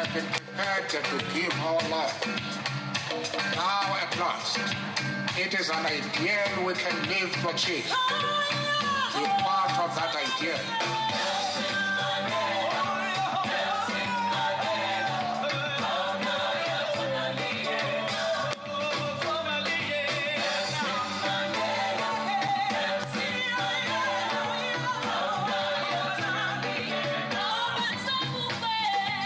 have been prepared to give our life. Now at last, it is an ideal we can live to achieve. Be part of that ideal.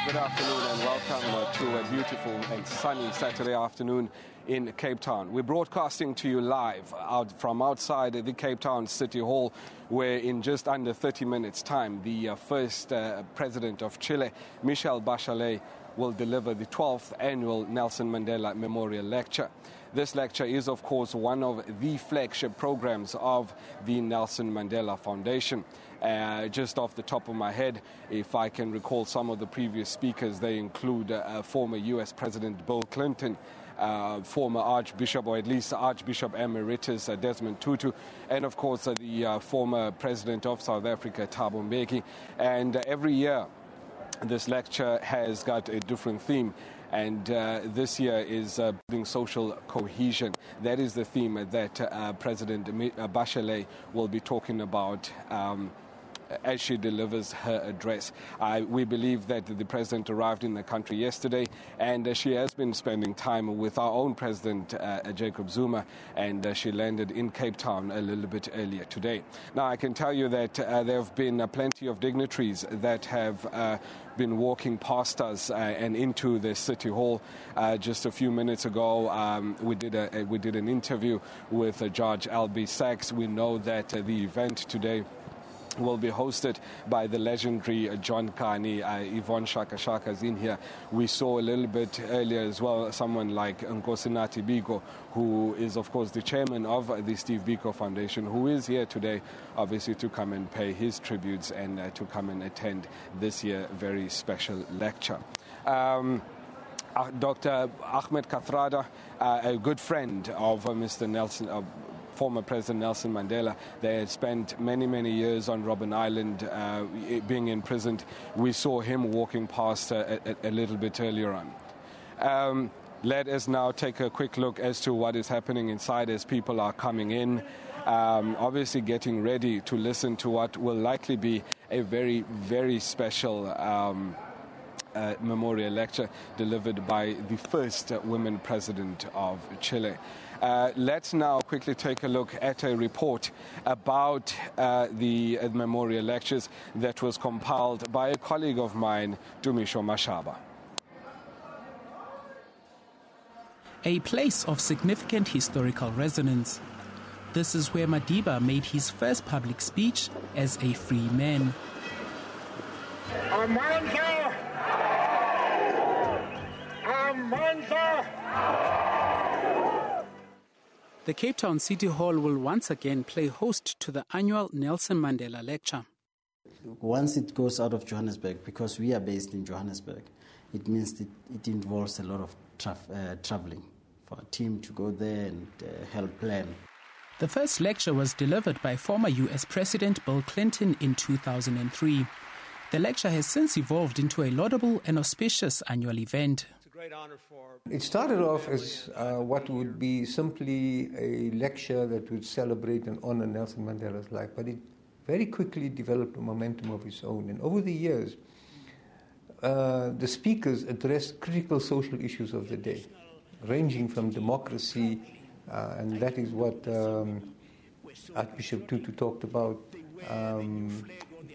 Good afternoon and welcome to a beautiful and sunny Saturday afternoon in Cape Town. We're broadcasting to you live from outside the Cape Town City Hall, where in just under 30 minutes' time, the first president of Chile, Michelle Bachelet, will deliver the 12th annual Nelson Mandela Memorial Lecture. This lecture is, of course, one of the flagship programs of the Nelson Mandela Foundation. Just off the top of my head, if I can recall some of the previous speakers, they include former U.S. President Bill Clinton, former Archbishop, or at least Archbishop Emeritus Desmond Tutu, and of course the former President of South Africa, Thabo Mbeki. And every year this lecture has got a different theme. And this year is building social cohesion. That is the theme that President Bachelet will be talking about as she delivers her address. We believe that the president arrived in the country yesterday, and she has been spending time with our own president, Jacob Zuma, and she landed in Cape Town a little bit earlier today. Now, I can tell you that there have been plenty of dignitaries that have been walking past us and into the City Hall. Just a few minutes ago, we did an interview with Judge Albie Sachs. We know that the event today will be hosted by the legendary John Kani. Yvonne Shaka Shaka is in here. We saw a little bit earlier as well someone like Nkosinathi Biko, who is, of course, the chairman of the Steve Biko Foundation, who is here today, obviously, to come and pay his tributes and to come and attend this year very special lecture. Dr. Ahmed Kathrada, a good friend of Mr. Nelson, former President Nelson Mandela. They had spent many, many years on Robben Island being imprisoned. We saw him walking past a little bit earlier on. Let us now take a quick look as to what is happening inside as people are coming in, obviously getting ready to listen to what will likely be a very, very special memorial lecture delivered by the first women president of Chile. Let's now quickly take a look at a report about the memorial lectures that was compiled by a colleague of mine, Dumisho Mashaba. A place of significant historical resonance. This is where Madiba made his first public speech as a free man. Amandla! Amandla! The Cape Town City Hall will once again play host to the annual Nelson Mandela Lecture. Once it goes out of Johannesburg, because we are based in Johannesburg, it means that it involves a lot of traveling for a team to go there and help plan. The first lecture was delivered by former U.S. President Bill Clinton in 2003. The lecture has since evolved into a laudable and auspicious annual event. It started off as what would be simply a lecture that would celebrate and honor Nelson Mandela's life, but it very quickly developed a momentum of its own. And over the years, the speakers addressed critical social issues of the day, ranging from democracy, and that is what Archbishop Tutu talked about.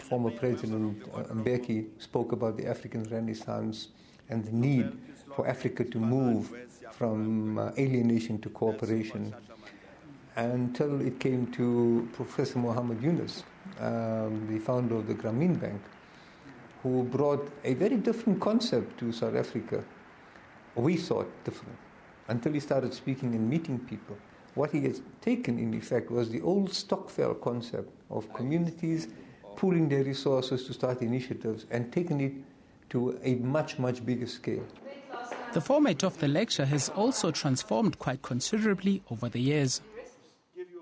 Former President Mbeki spoke about the African Renaissance and the need for Africa to move from alienation to cooperation, until it came to Professor Muhammad Yunus, the founder of the Grameen Bank, who brought a very different concept to South Africa. We thought different, until he started speaking and meeting people. What he has taken, in effect, was the old Stokvel concept of communities pooling their resources to start initiatives and taking it to a much, much bigger scale. The format of the lecture has also transformed quite considerably over the years.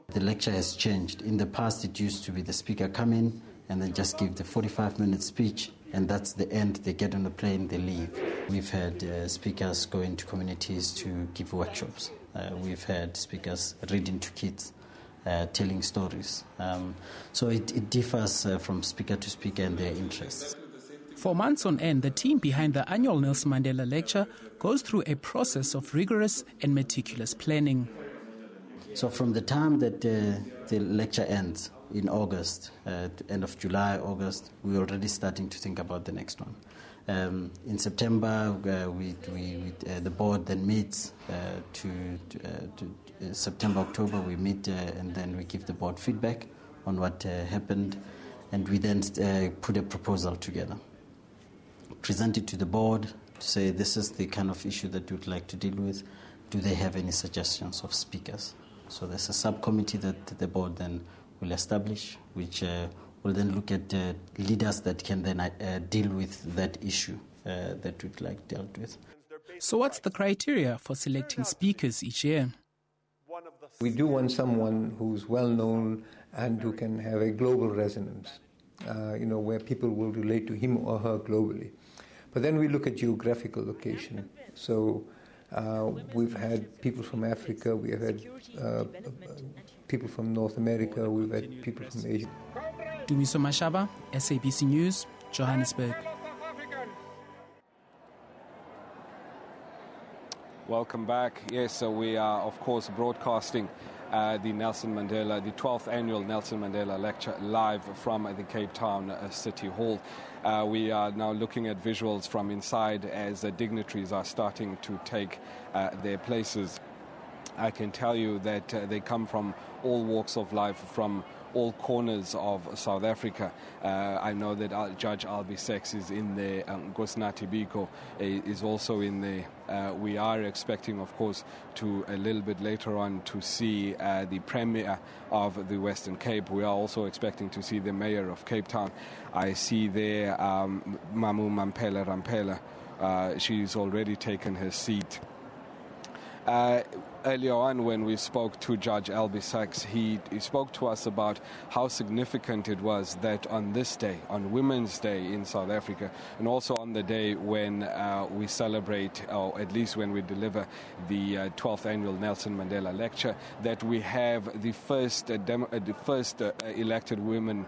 The lecture has changed. In the past, it used to be the speaker come in and then just give the 45-minute speech and that's the end. They get on the plane, they leave. We've had speakers go into communities to give workshops. We've had speakers reading to kids, telling stories. So it differs from speaker to speaker and their interests. For months on end, the team behind the annual Nelson Mandela Lecture goes through a process of rigorous and meticulous planning. So from the time that the lecture ends in August, end of July, August, we're already starting to think about the next one. In September, the board then meets September, October, we meet and then we give the board feedback on what happened, and we then put a proposal together, present it to the board to say this is the kind of issue that we'd like to deal with. Do they have any suggestions of speakers? So there's a subcommittee that the board then will establish, which will then look at leaders that can then deal with that issue that we'd like dealt with. So what's the criteria for selecting speakers each year? We do want someone who's well known and who can have a global resonance, where people will relate to him or her globally. But then we look at geographical location. So we've had people from Africa, we have had people from North America, we've had people from Asia. Dumiso Mashaba, SABC News, Johannesburg. Welcome back. Yes, so we are, of course, broadcasting the 12th annual Nelson Mandela Lecture live from the Cape Town City Hall. We are now looking at visuals from inside as dignitaries are starting to take their places. I can tell you that they come from all walks of life, from all corners of South Africa. I know that Judge Albie Sachs is in there, Nkosinathi Biko is also in there. We are expecting, of course, to a little bit later on to see the Premier of the Western Cape. We are also expecting to see the Mayor of Cape Town. I see there Mamu Mampela Rampela. She's already taken her seat. Earlier on, when we spoke to Judge Albie Sachs, he spoke to us about how significant it was that on this day, on Women's Day in South Africa, and also on the day when we celebrate, or at least when we deliver the 12th annual Nelson Mandela Lecture, that we have the first elected women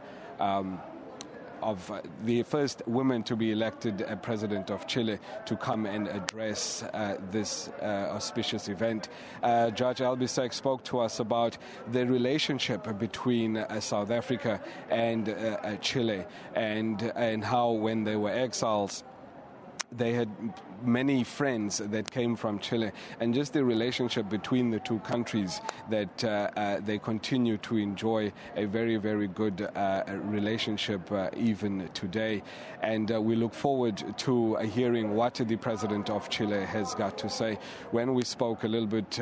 of the first woman to be elected president of Chile to come and address this auspicious event. Judge Albie Sachs spoke to us about the relationship between South Africa and Chile, and how when they were exiles, they had many friends that came from Chile, and just the relationship between the two countries, that they continue to enjoy a very, very good relationship even today. And we look forward to hearing what the President of Chile has got to say. When we spoke a little bit,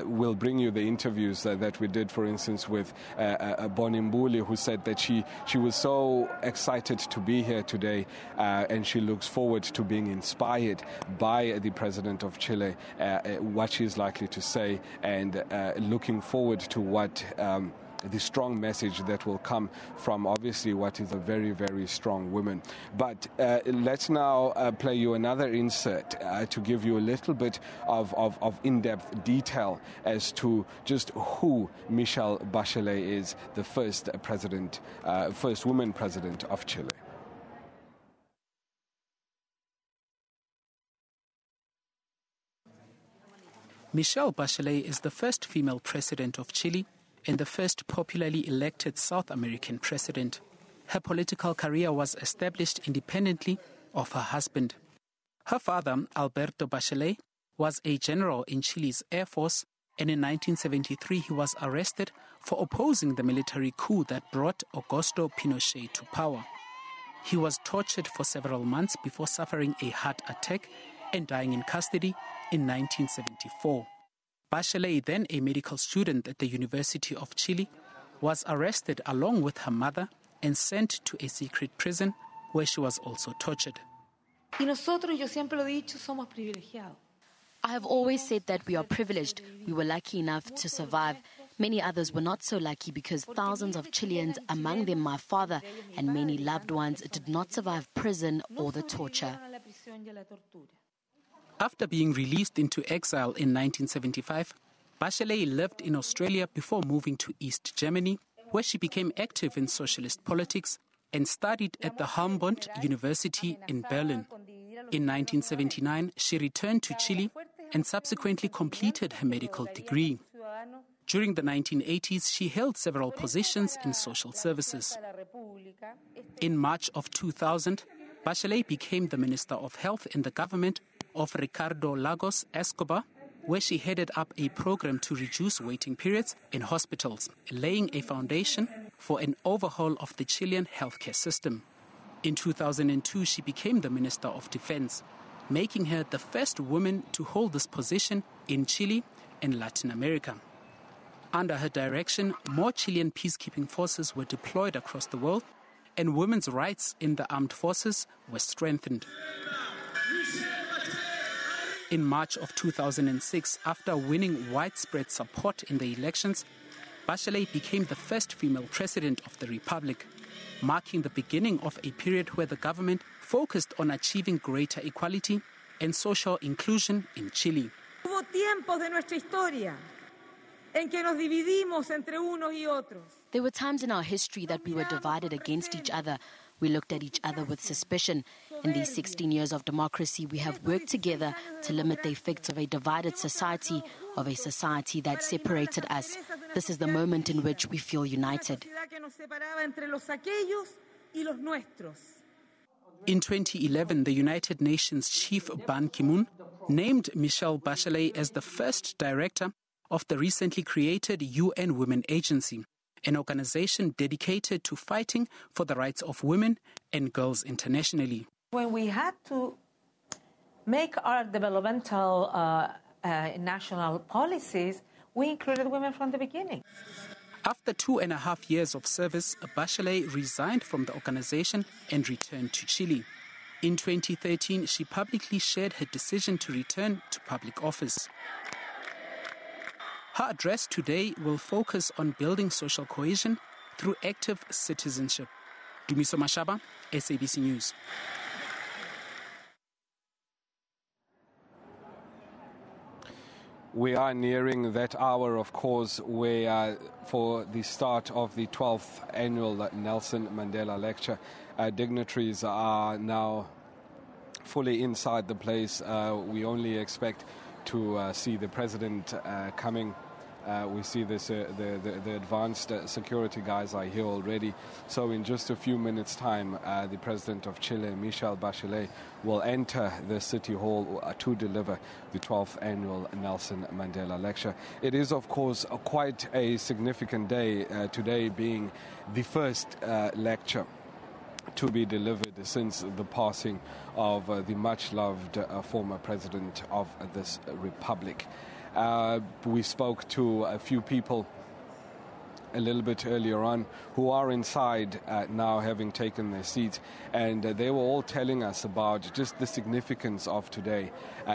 we'll bring you the interviews that we did, for instance, with Bonimbuli, who said that she was so excited to be here today, and she looks forward to being inspired by the President of Chile, what she's likely to say, and looking forward to what the strong message that will come from obviously what is a very, very strong woman. But let's now play you another insert to give you a little bit of in-depth detail as to just who Michelle Bachelet is, the first woman president of Chile. Michelle Bachelet is the first female president of Chile and the first popularly elected South American president. Her political career was established independently of her husband. Her father, Alberto Bachelet, was a general in Chile's Air Force, and in 1973 he was arrested for opposing the military coup that brought Augusto Pinochet to power. He was tortured for several months before suffering a heart attack and dying in custody in 1974. Bachelet, then a medical student at the University of Chile, was arrested along with her mother and sent to a secret prison where she was also tortured. I have always said that we are privileged. We were lucky enough to survive. Many others were not so lucky because thousands of Chileans, among them my father and many loved ones, did not survive prison or the torture. After being released into exile in 1975, Bachelet lived in Australia before moving to East Germany, where she became active in socialist politics and studied at the Humboldt University in Berlin. In 1979, she returned to Chile and subsequently completed her medical degree. During the 1980s, she held several positions in social services. In March of 2000, Bachelet became the Minister of Health in the government of Ricardo Lagos Escobar, where she headed up a program to reduce waiting periods in hospitals, laying a foundation for an overhaul of the Chilean healthcare system. In 2002, she became the Minister of Defense, making her the first woman to hold this position in Chile and Latin America. Under her direction, more Chilean peacekeeping forces were deployed across the world, and women's rights in the armed forces were strengthened. In March of 2006, after winning widespread support in the elections, Bachelet became the first female president of the Republic, marking the beginning of a period where the government focused on achieving greater equality and social inclusion in Chile. Hubo tiempos de nuestra historia en que nos dividimos entre unos y otros. There were times in our history that we were divided against each other. We looked at each other with suspicion. In these 16 years of democracy, we have worked together to limit the effects of a divided society, of a society that separated us. This is the moment in which we feel united. In 2011, the United Nations Chief Ban Ki-moon named Michelle Bachelet as the first director of the recently created UN Women Agency, an organization dedicated to fighting for the rights of women and girls internationally. When we had to make our developmental national policies, we included women from the beginning. After 2.5 years of service, Bachelet resigned from the organization and returned to Chile. In 2013, she publicly shared her decision to return to public office. Her address today will focus on building social cohesion through active citizenship. Dumiso Mashaba, SABC News. We are nearing that hour, of course, where for the start of the 12th annual Nelson Mandela Lecture, dignitaries are now fully inside the place. We only expect to see the president coming. We see this, the advanced security guys are here already. So in just a few minutes' time, the president of Chile, Michelle Bachelet, will enter the City Hall to deliver the 12th annual Nelson Mandela Lecture. It is, of course, quite a significant day, today being the first lecture to be delivered since the passing of the much-loved former president of this republic. We spoke to a few people a little bit earlier on who are inside now, having taken their seats, and they were all telling us about just the significance of today,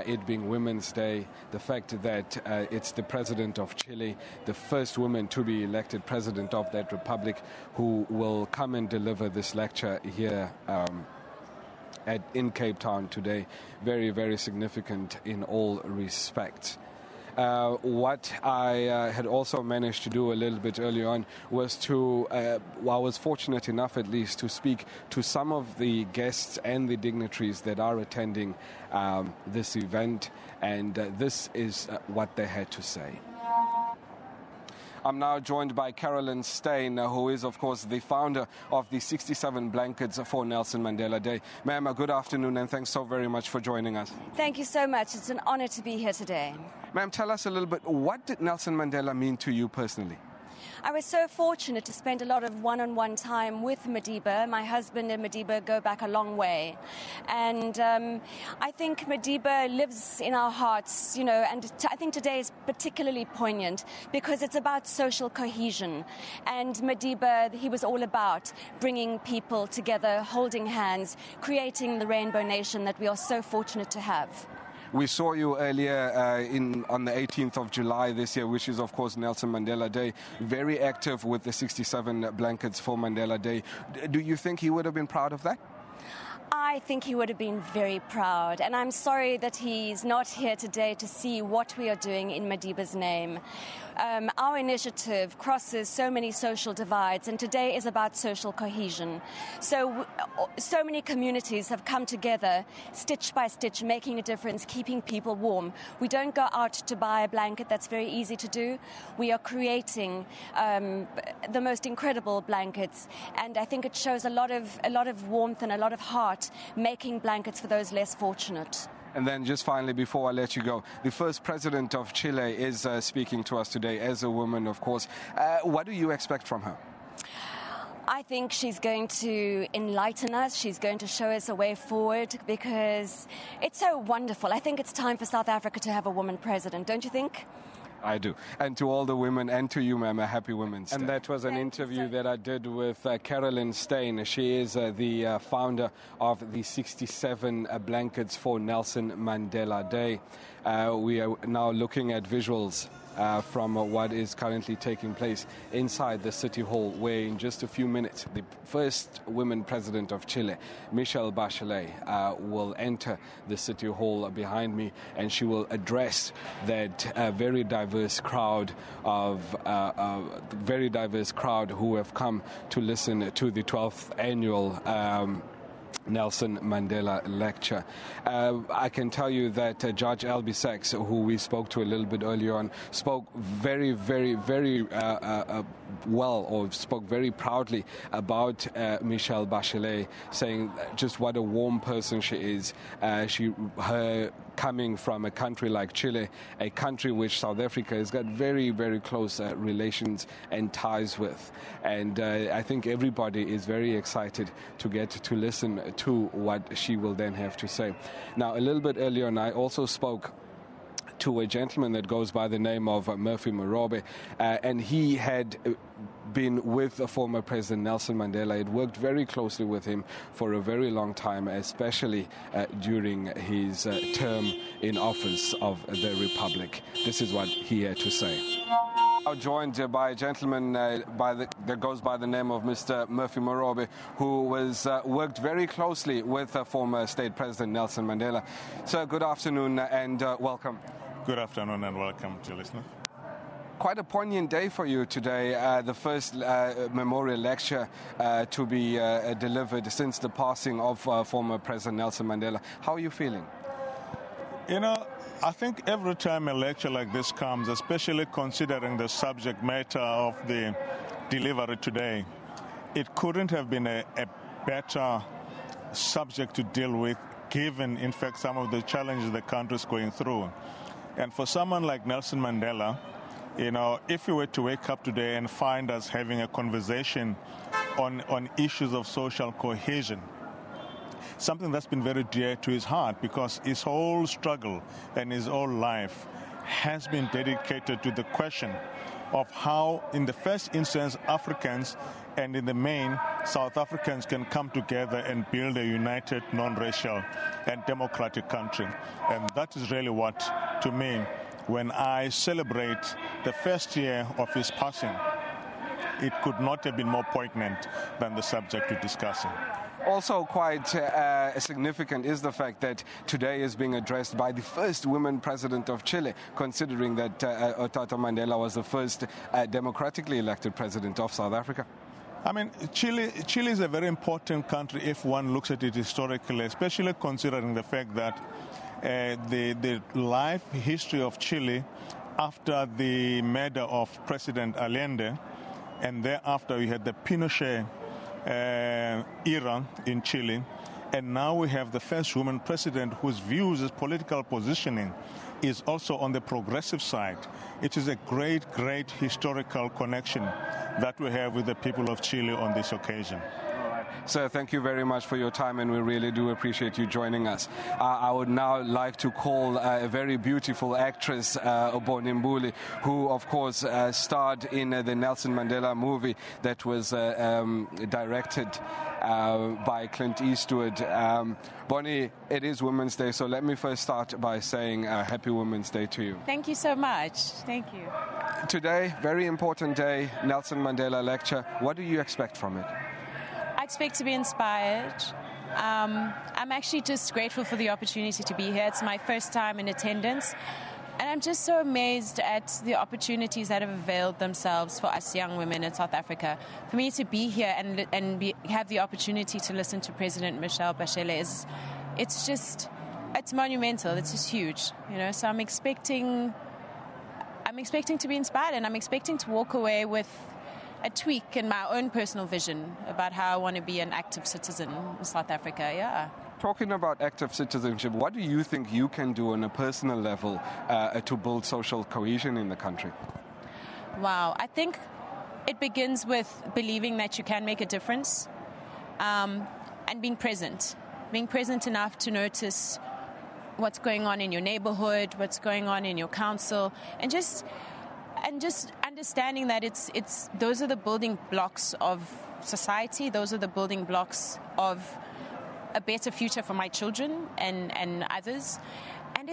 it being Women's Day, the fact that it's the president of Chile, the first woman to be elected president of that republic, who will come and deliver this lecture here in Cape Town today. Very, very significant in all respects. What I had also managed to do a little bit earlier on was to, I was fortunate enough at least to speak to some of the guests and the dignitaries that are attending this event, and this is what they had to say. I'm now joined by Carolyn Steyn, who is, of course, the founder of the 67 Blankets for Nelson Mandela Day. Ma'am, good afternoon, and thanks so very much for joining us. Thank you so much. It's an honor to be here today. Ma'am, tell us a little bit, what did Nelson Mandela mean to you personally? I was so fortunate to spend a lot of one-on-one time with Madiba. My husband and Madiba go back a long way. And I think Madiba lives in our hearts, you know, and I think today is particularly poignant because it's about social cohesion. And Madiba, he was all about bringing people together, holding hands, creating the rainbow nation that we are so fortunate to have. We saw you earlier on the 18th of July this year, which is, of course, Nelson Mandela Day, very active with the 67 blankets for Mandela Day. Do you think he would have been proud of that? I think he would have been very proud, and I'm sorry that he's not here today to see what we are doing in Madiba's name. Our initiative crosses so many social divides, and today is about social cohesion. So many communities have come together, stitch by stitch, making a difference, keeping people warm. We don't go out to buy a blanket. That's very easy to do. We are creating the most incredible blankets, and I think it shows a lot of warmth and a lot of heart, making blankets for those less fortunate. And then just finally, before I let you go, the first president of Chile is speaking to us today as a woman, of course. What do you expect from her? I think she's going to enlighten us. She's going to show us a way forward because it's so wonderful. I think it's time for South Africa to have a woman president, don't you think? I do. And to all the women and to you, ma'am, a happy Women's Day. And that was an interview that I did with Carolyn Steyn. She is the founder of the 67 Blankets for Nelson Mandela Day. We are now looking at visuals from what is currently taking place inside the City Hall, where in just a few minutes the first woman president of Chile, Michelle Bachelet, will enter the City Hall behind me, and she will address that very diverse crowd who have come to listen to the 12th annual Nelson Mandela Lecture. I can tell you that Judge Albie Sachs, who we spoke to a little bit earlier on, spoke very, very, very well, or spoke very proudly about Michelle Bachelet, saying just what a warm person she is. Her coming from a country like Chile, a country which South Africa has got very, very close relations and ties with. And I think everybody is very excited to get to listen to what she will then have to say. Now, a little bit earlier on, I also spoke to a gentleman that goes by the name of Murphy Morobe, and he had been with the former President Nelson Mandela. Had worked very closely with him for a very long time, especially during his term in office of the Republic. This is what he had to say. I'm joined by a gentleman that goes by the name of Mr. Murphy Morobe, who was worked very closely with former State President Nelson Mandela. Sir, good afternoon and welcome. Good afternoon and welcome to listeners. Quite a poignant day for you today, the first memorial lecture to be delivered since the passing of former President Nelson Mandela. How are you feeling? You know, I think every time a lecture like this comes, especially considering the subject matter of the delivery today, it couldn't have been a better subject to deal with, given, in fact, some of the challenges the country is going through. And for someone like Nelson Mandela, you know, if you were to wake up today and find us having a conversation on issues of social cohesion, something that's been very dear to his heart, because his whole struggle and his whole life has been dedicated to the question of how, in the first instance, Africans and in the main, South Africans can come together and build a united, non-racial and democratic country. And that is really what, to me, when I celebrate the first year of his passing, it could not have been more poignant than the subject we're discussing. Also quite significant is the fact that today is being addressed by the first woman president of Chile, considering that Tata Mandela was the first democratically elected president of South Africa. I mean, Chile is a very important country if one looks at it historically, especially considering the fact that the life history of Chile after the murder of President Allende, and thereafter we had the Pinochet era in Chile, and now we have the first woman president whose views, his political positioning is also on the progressive side. It is a great, great historical connection that we have with the people of Chile on this occasion. Sir, thank you very much for your time, and we really do appreciate you joining us. I would now like to call a very beautiful actress, Bonnie Mbuli, who, of course, starred in the Nelson Mandela movie that was directed by Clint Eastwood. Bonnie, it is Women's Day, so let me first start by saying Happy Women's Day to you. Thank you so much. Thank you. Today, very important day, Nelson Mandela Lecture. What do you expect from it? I expect to be inspired. I'm actually just grateful for the opportunity to be here. It's my first time in attendance. And I'm just so amazed at the opportunities that have availed themselves for us young women in South Africa. For me to be here and have the opportunity to listen to President Michelle Bachelet it's monumental. It's just huge, you know. So I'm expecting to be inspired, and I'm expecting to walk away with a tweak in my own personal vision about how I want to be an active citizen in South Africa. Yeah. Talking about active citizenship, what do you think you can do on a personal level to build social cohesion in the country? Wow. I think it begins with believing that you can make a difference, and being present enough to notice what's going on in your neighborhood, what's going on in your council, and just understanding that it's those are the building blocks of society. Those are the building blocks of a better future for my children and others. And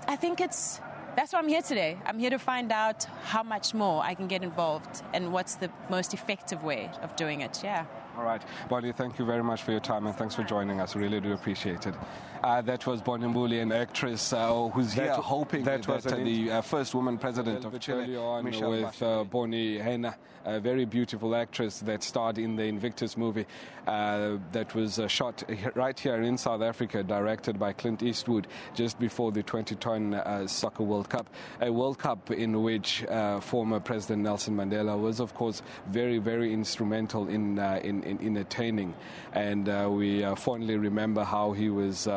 I think that's why I'm here today. I'm here to find out how much more I can get involved and what's the most effective way of doing it. Yeah. All right. Bonnie, thank you very much for your time, and thanks for joining us. Really do appreciate it. That was Bonnie Mbuli, an actress who's here hoping that the first woman president of Chile, Michelle with Bonnie Hena, a very beautiful actress that starred in the Invictus movie that was shot right here in South Africa, directed by Clint Eastwood just before the 2010 Soccer World Cup, a World Cup in which former President Nelson Mandela was, of course, very, very instrumental in attaining, and we fondly remember how he was.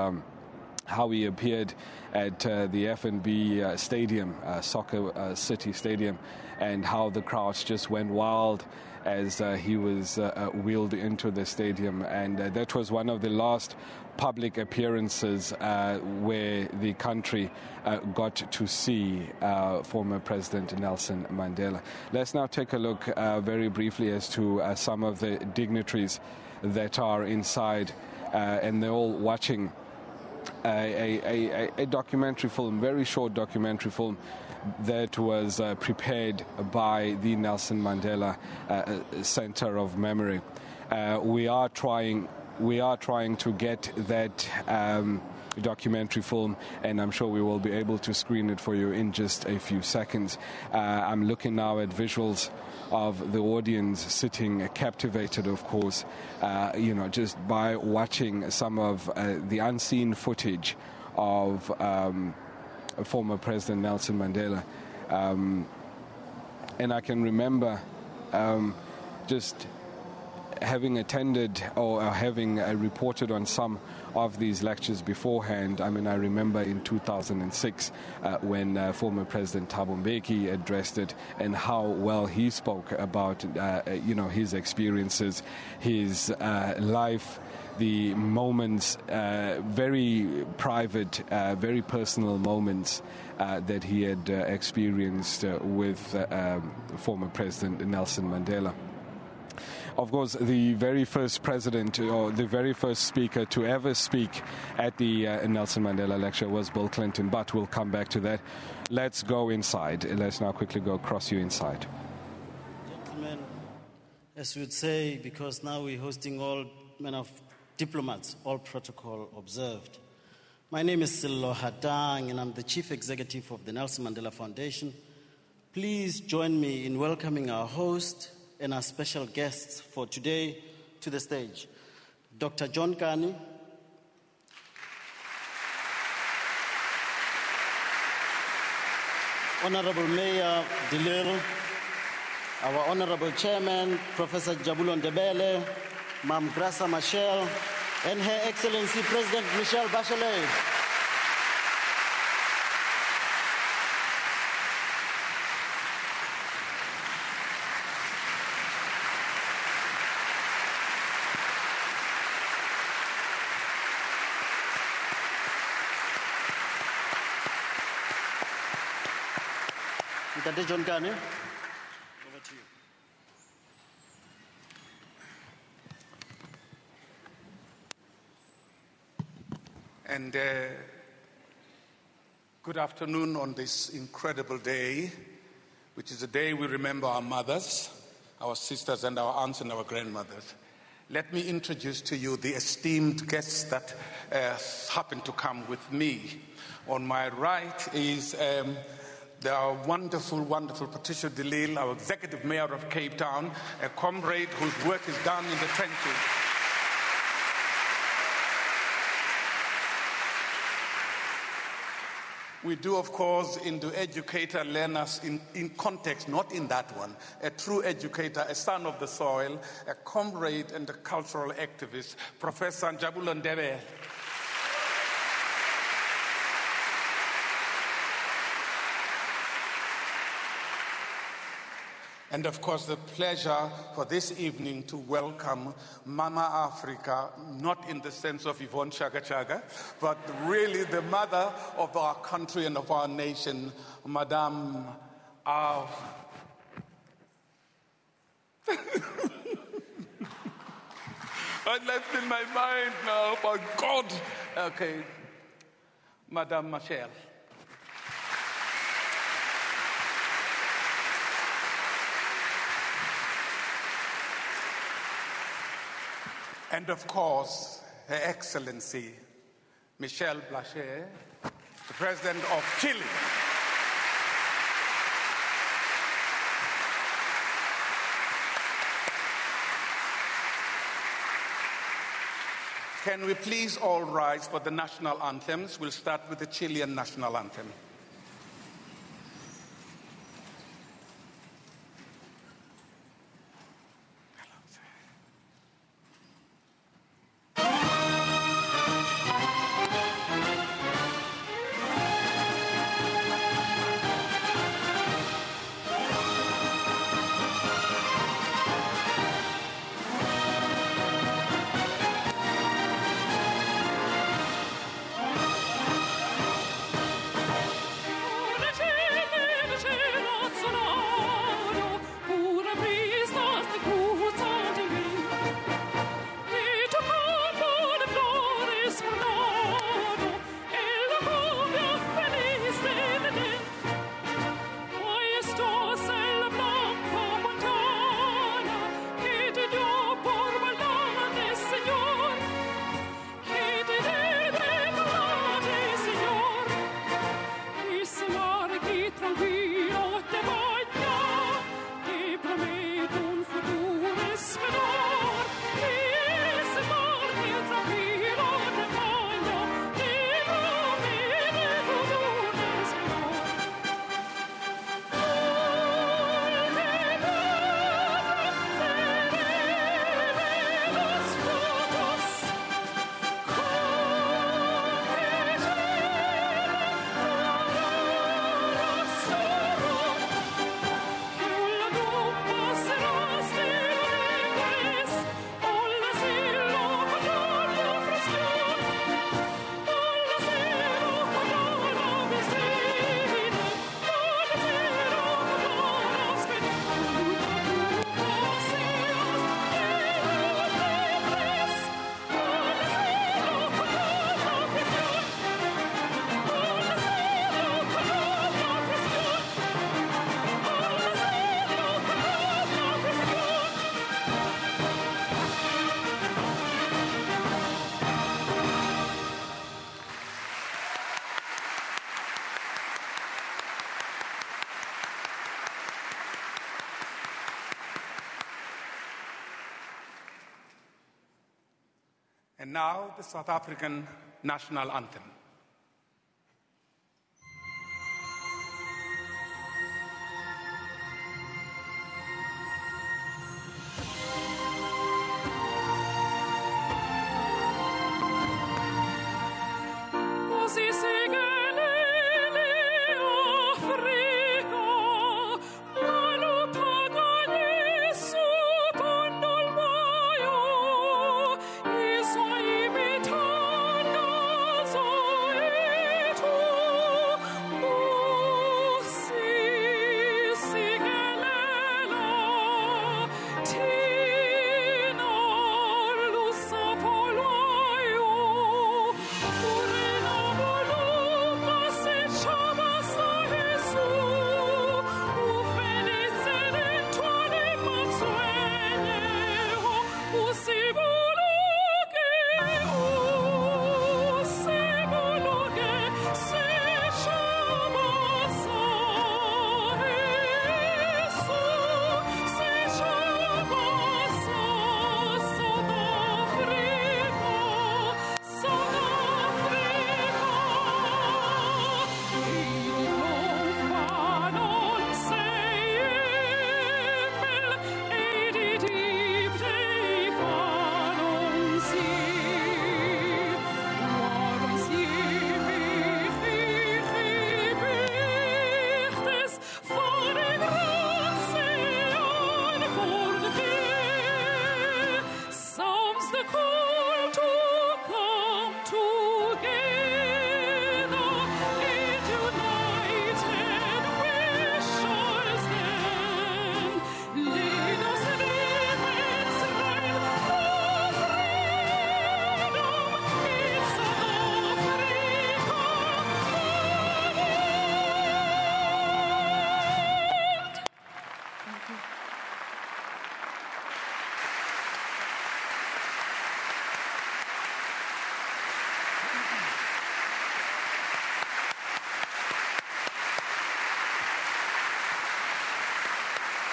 How he appeared at the F&B Stadium, Soccer City Stadium, and how the crowds just went wild as he was wheeled into the stadium. And that was one of the last public appearances where the country got to see former President Nelson Mandela. Let's now take a look very briefly as to some of the dignitaries that are inside, and they're all watching a documentary film, very short documentary film that was prepared by the Nelson Mandela Center of Memory. We are trying to get that documentary film, and I'm sure we will be able to screen it for you in just a few seconds. I'm looking now at visuals of the audience sitting captivated, of course, just by watching some of the unseen footage of former President Nelson Mandela. And I can remember just having attended or having reported on some of these lectures beforehand. I mean, I remember in 2006 when former President Thabo Mbeki addressed it, and how well he spoke about, his experiences, his life, the moments, very private, very personal moments that he had experienced with former President Nelson Mandela. Of course, the very first president or the very first speaker to ever speak at the Nelson Mandela Lecture was Bill Clinton, but we'll come back to that. Let's go inside. Let's now quickly go across you inside. Gentlemen, as we would say, because now we're hosting all men of diplomats, all protocol observed. My name is Sello Hatang, and I'm the Chief Executive of the Nelson Mandela Foundation. Please join me in welcoming our host and our special guests for today to the stage. Dr. John Kani, Honorable Mayor Delil, our Honorable Chairman, Professor Jabulo Ndebele, Ma'am Graça Machel, and Her Excellency President Michelle Bachelet. Ntate John Kane, over to you. And good afternoon on this incredible day, which is a day we remember our mothers, our sisters, and our aunts and our grandmothers. Let me introduce to you the esteemed guests that happen to come with me. On my right is the wonderful, wonderful Patricia de Lille, our Executive Mayor of Cape Town, a comrade whose work is done in the trenches. We do, of course, in the educator, learn us in context, not in that one. A true educator, a son of the soil, a comrade and a cultural activist, Professor Njabulani Ndebele. And of course, the pleasure for this evening to welcome Mama Africa, not in the sense of Yvonne Chaka Chaka, but really the mother of our country and of our nation, Madame I left in my mind now, my God. Okay, Madame Michelle. And of course, Her Excellency, Michel Bachelet, the President of Chile. Can we please all rise for the national anthems? We'll start with the Chilean national anthem. And now, the South African national anthem. So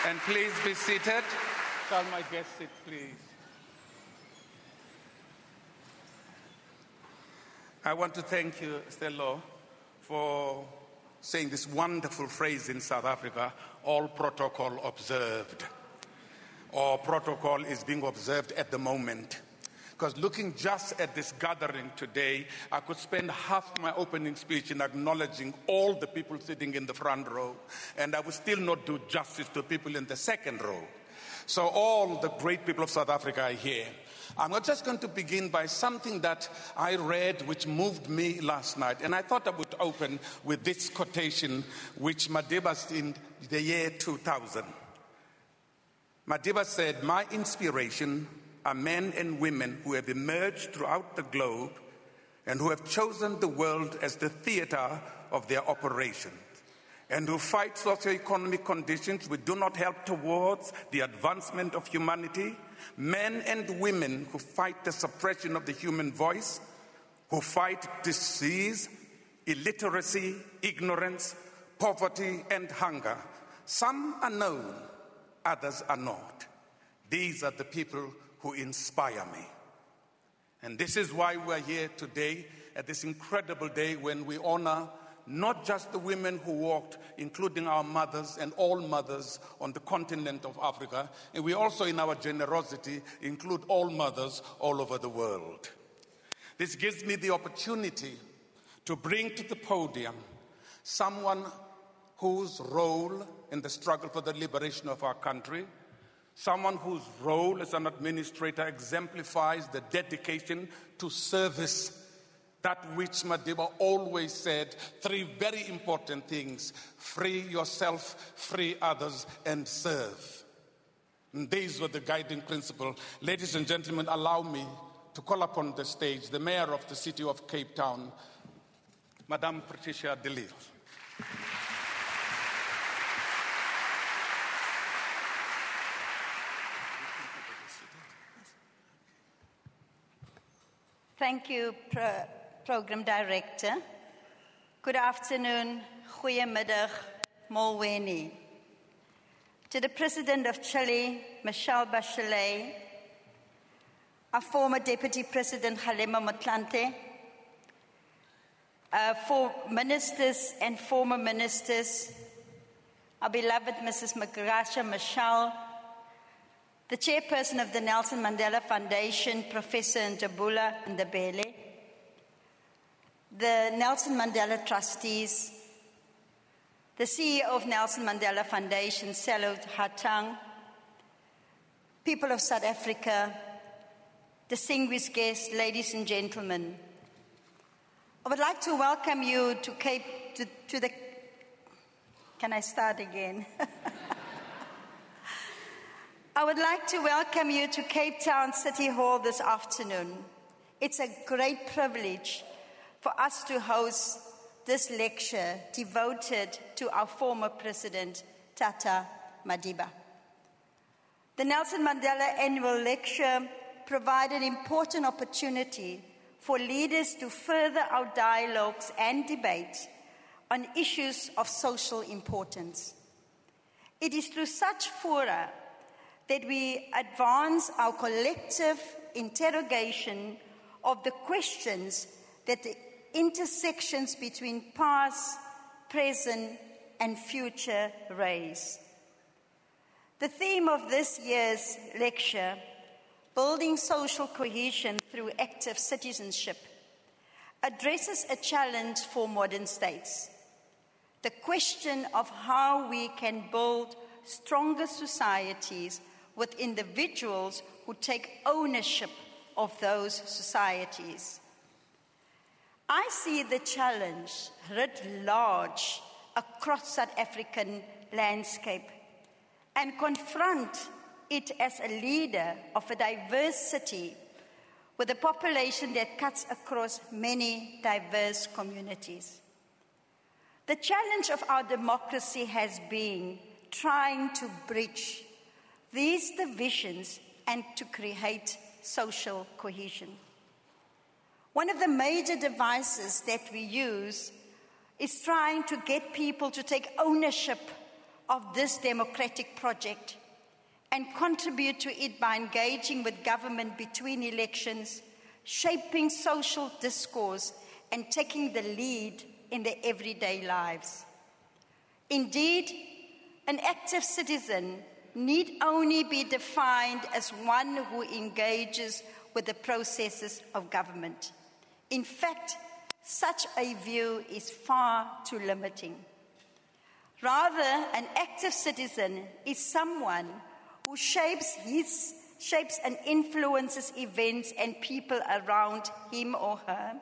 And please be seated. Shall my guests sit, please? I want to thank you, Stello, for saying this wonderful phrase in South Africa, all protocol observed. Or protocol is being observed at the moment. Because looking just at this gathering today, I could spend half my opening speech in acknowledging all the people sitting in the front row, and I would still not do justice to people in the second row. So all the great people of South Africa are here. I'm just going to begin by something that I read which moved me last night, and I thought I would open with this quotation which Madiba's in the year 2000. Madiba said, "My inspiration are men and women who have emerged throughout the globe and who have chosen the world as the theater of their operations, and who fight socioeconomic conditions which do not help towards the advancement of humanity, men and women who fight the suppression of the human voice, who fight disease, illiteracy, ignorance, poverty, and hunger. Some are known, others are not. These are the people who inspire me." And this is why we're here today at this incredible day when we honor not just the women who walked, including our mothers and all mothers on the continent of Africa, and we also, in our generosity, include all mothers all over the world. This gives me the opportunity to bring to the podium someone whose role in the struggle for the liberation of our country, someone whose role as an administrator exemplifies the dedication to service, that which Madiba always said, three very important things: free yourself, free others, and serve. And these were the guiding principles. Ladies and gentlemen, allow me to call upon the stage the mayor of the city of Cape Town, Madame Patricia de Lille. Thank you, Program Director. Good afternoon, goeiemiddag, molweni. To the President of Chile, Michelle Bachelet, our former Deputy President, Kgalema Motlanthe, for ministers and former ministers, our beloved Mrs. Magrasha Michelle, the chairperson of the Nelson Mandela Foundation, Professor Njabula Ndebele, the Nelson Mandela trustees, the CEO of Nelson Mandela Foundation, Sello Hatang, people of South Africa, distinguished guests, ladies and gentlemen. I would like to welcome you to the, can I start again? I would like to welcome you to Cape Town City Hall this afternoon. It's a great privilege for us to host this lecture devoted to our former president, Tata Madiba. The Nelson Mandela Annual Lecture provided an important opportunity for leaders to further our dialogues and debates on issues of social importance. It is through such fora that we advance our collective interrogation of the questions that the intersections between past, present, and future raise. The theme of this year's lecture, Building Social Cohesion Through Active Citizenship, addresses a challenge for modern states: the question of how we can build stronger societies with individuals who take ownership of those societies. I see the challenge writ large across South African landscape and confront it as a leader of a diverse city with a population that cuts across many diverse communities. The challenge of our democracy has been trying to bridge these divisions and to create social cohesion. One of the major devices that we use is trying to get people to take ownership of this democratic project and contribute to it by engaging with government between elections, shaping social discourse, and taking the lead in their everyday lives. Indeed, an active citizen need only be defined as one who engages with the processes of government. In fact, such a view is far too limiting. Rather, an active citizen is someone who shapes and influences events and people around him or her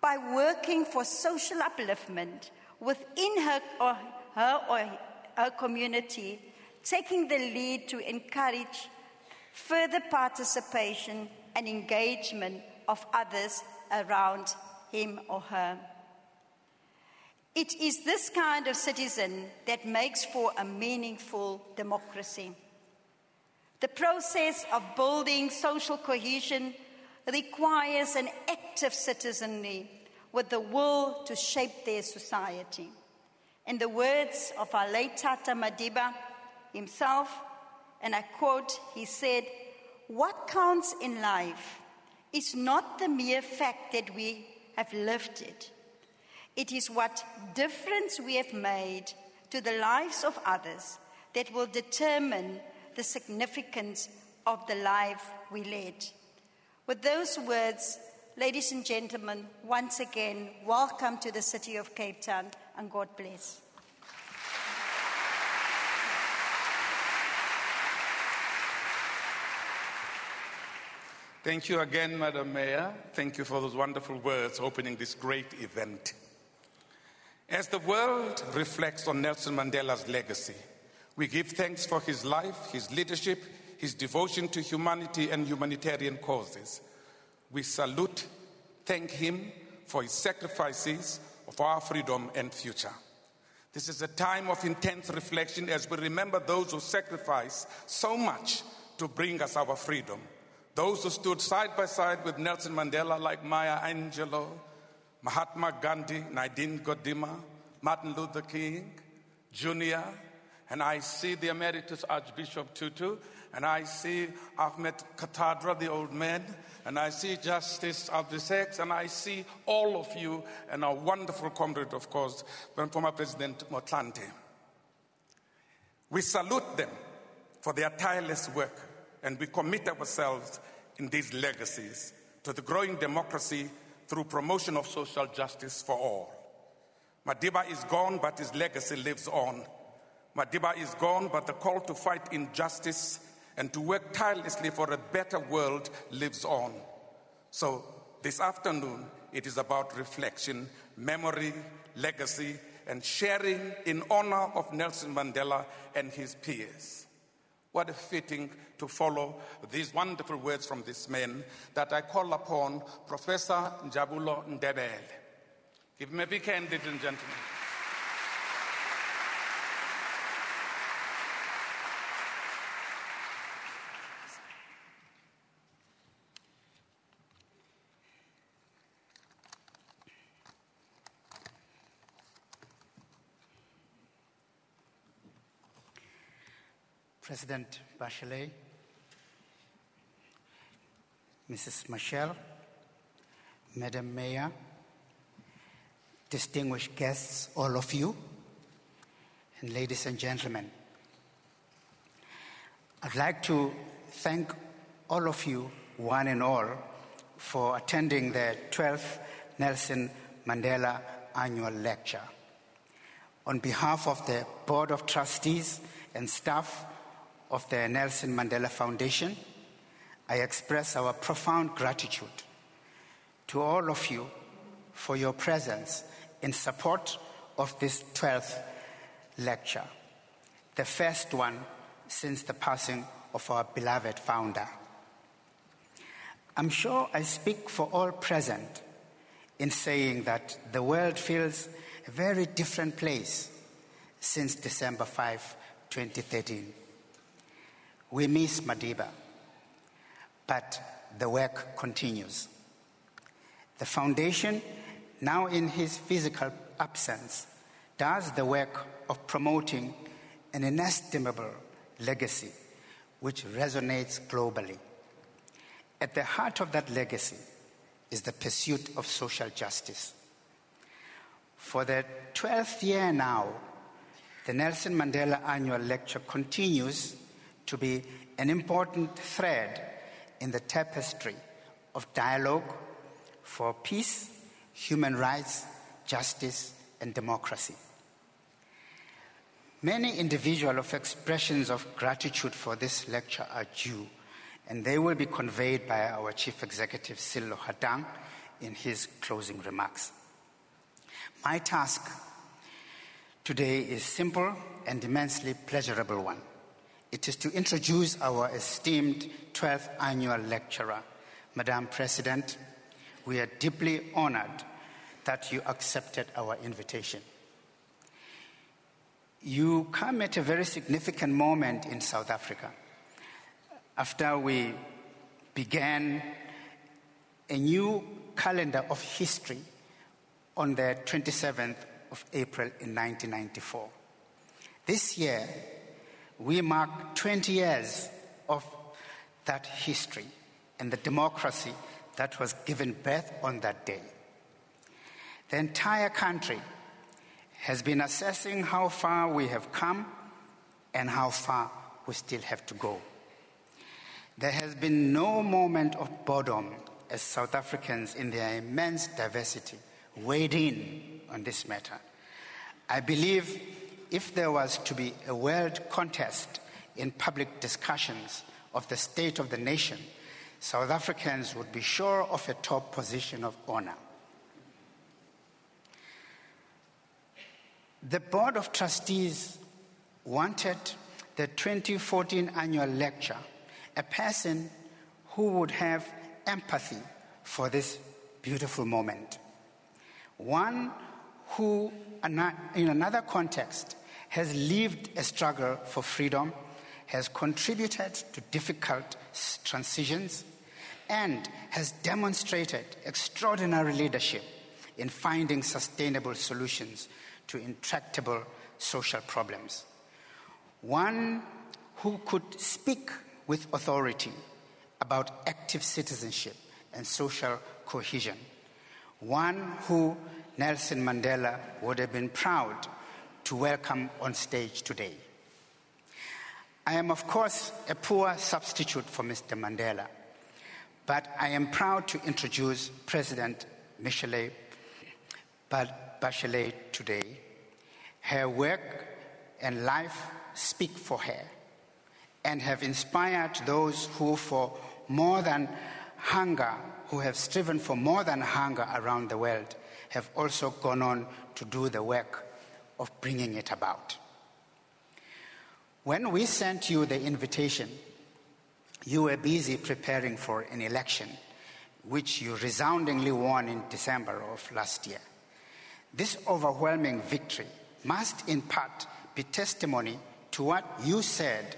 by working for social upliftment within her or her community, taking the lead to encourage further participation and engagement of others around him or her. It is this kind of citizen that makes for a meaningful democracy. The process of building social cohesion requires an active citizenry with the will to shape their society. In the words of our late Tata Madiba himself, and I quote, he said, "What counts in life is not the mere fact that we have lived it. It is what difference we have made to the lives of others that will determine the significance of the life we led." With those words, ladies and gentlemen, once again, welcome to the city of Cape Town, and God bless. Thank you again, Madam Mayor. Thank you for those wonderful words opening this great event. As the world reflects on Nelson Mandela's legacy, we give thanks for his life, his leadership, his devotion to humanity and humanitarian causes. We salute, thank him for his sacrifices for our freedom and future. This is a time of intense reflection as we remember those who sacrificed so much to bring us our freedom. Those who stood side by side with Nelson Mandela like Maya Angelou, Mahatma Gandhi, Nadine Gordimer, Martin Luther King Jr., and I see the Emeritus Archbishop Tutu, and I see Ahmed Katadra, the old man, and I see Justice Abdusek, and I see all of you, and our wonderful comrade, of course, former President Motlanthe. We salute them for their tireless work, and we commit ourselves in these legacies to the growing democracy through promotion of social justice for all. Madiba is gone, but his legacy lives on. Madiba is gone, but the call to fight injustice and to work tirelessly for a better world lives on. So this afternoon, it is about reflection, memory, legacy, and sharing in honor of Nelson Mandela and his peers. What a fitting to follow these wonderful words from this man that I call upon Professor Njabulo Ndebele. Give me a big hand, ladies and gentlemen. President Bachelet, Mrs. Michelle, Madam Mayor, distinguished guests, all of you, and ladies and gentlemen. I'd like to thank all of you, one and all, for attending the 12th Nelson Mandela Annual Lecture. On behalf of the Board of Trustees and staff of the Nelson Mandela Foundation, I express our profound gratitude to all of you for your presence in support of this 12th lecture, the first one since the passing of our beloved founder. I'm sure I speak for all present in saying that the world feels a very different place since December 5, 2013. We miss Madiba, but the work continues. The foundation, now in his physical absence, does the work of promoting an inestimable legacy which resonates globally. At the heart of that legacy is the pursuit of social justice. For the 12th year now, the Nelson Mandela Annual Lecture continues to be an important thread in the tapestry of dialogue for peace, human rights, justice, and democracy. Many individual expressions of gratitude for this lecture are due, and they will be conveyed by our Chief Executive, Sello Hatang, in his closing remarks. My task today is simple and immensely pleasurable one. It is to introduce our esteemed 12th annual lecturer. Madam President, we are deeply honored that you accepted our invitation. You come at a very significant moment in South Africa. After we began a new calendar of history on the 27th of April in 1994. This year, we mark 20 years of that history and the democracy that was given birth on that day. The entire country has been assessing how far we have come and how far we still have to go. There has been no moment of boredom as South Africans in their immense diversity weighed in on this matter. I believe if there was to be a world contest in public discussions of the state of the nation, South Africans would be sure of a top position of honor. The Board of Trustees wanted the 2014 annual lecture a person who would have empathy for this beautiful moment. One who, in another context, has lived a struggle for freedom, has contributed to difficult transitions, and has demonstrated extraordinary leadership in finding sustainable solutions to intractable social problems. One who could speak with authority about active citizenship and social cohesion. One who Nelson Mandela would have been proud to welcome on stage today. I am, of course, a poor substitute for Mr. Mandela, but I am proud to introduce President Michelle Bachelet today. Her work and life speak for her and have inspired those who have striven for more than hunger around the world, have also gone on to do the work of bringing it about. When we sent you the invitation, you were busy preparing for an election, which you resoundingly won in December of last year. This overwhelming victory must in part be testimony to what you said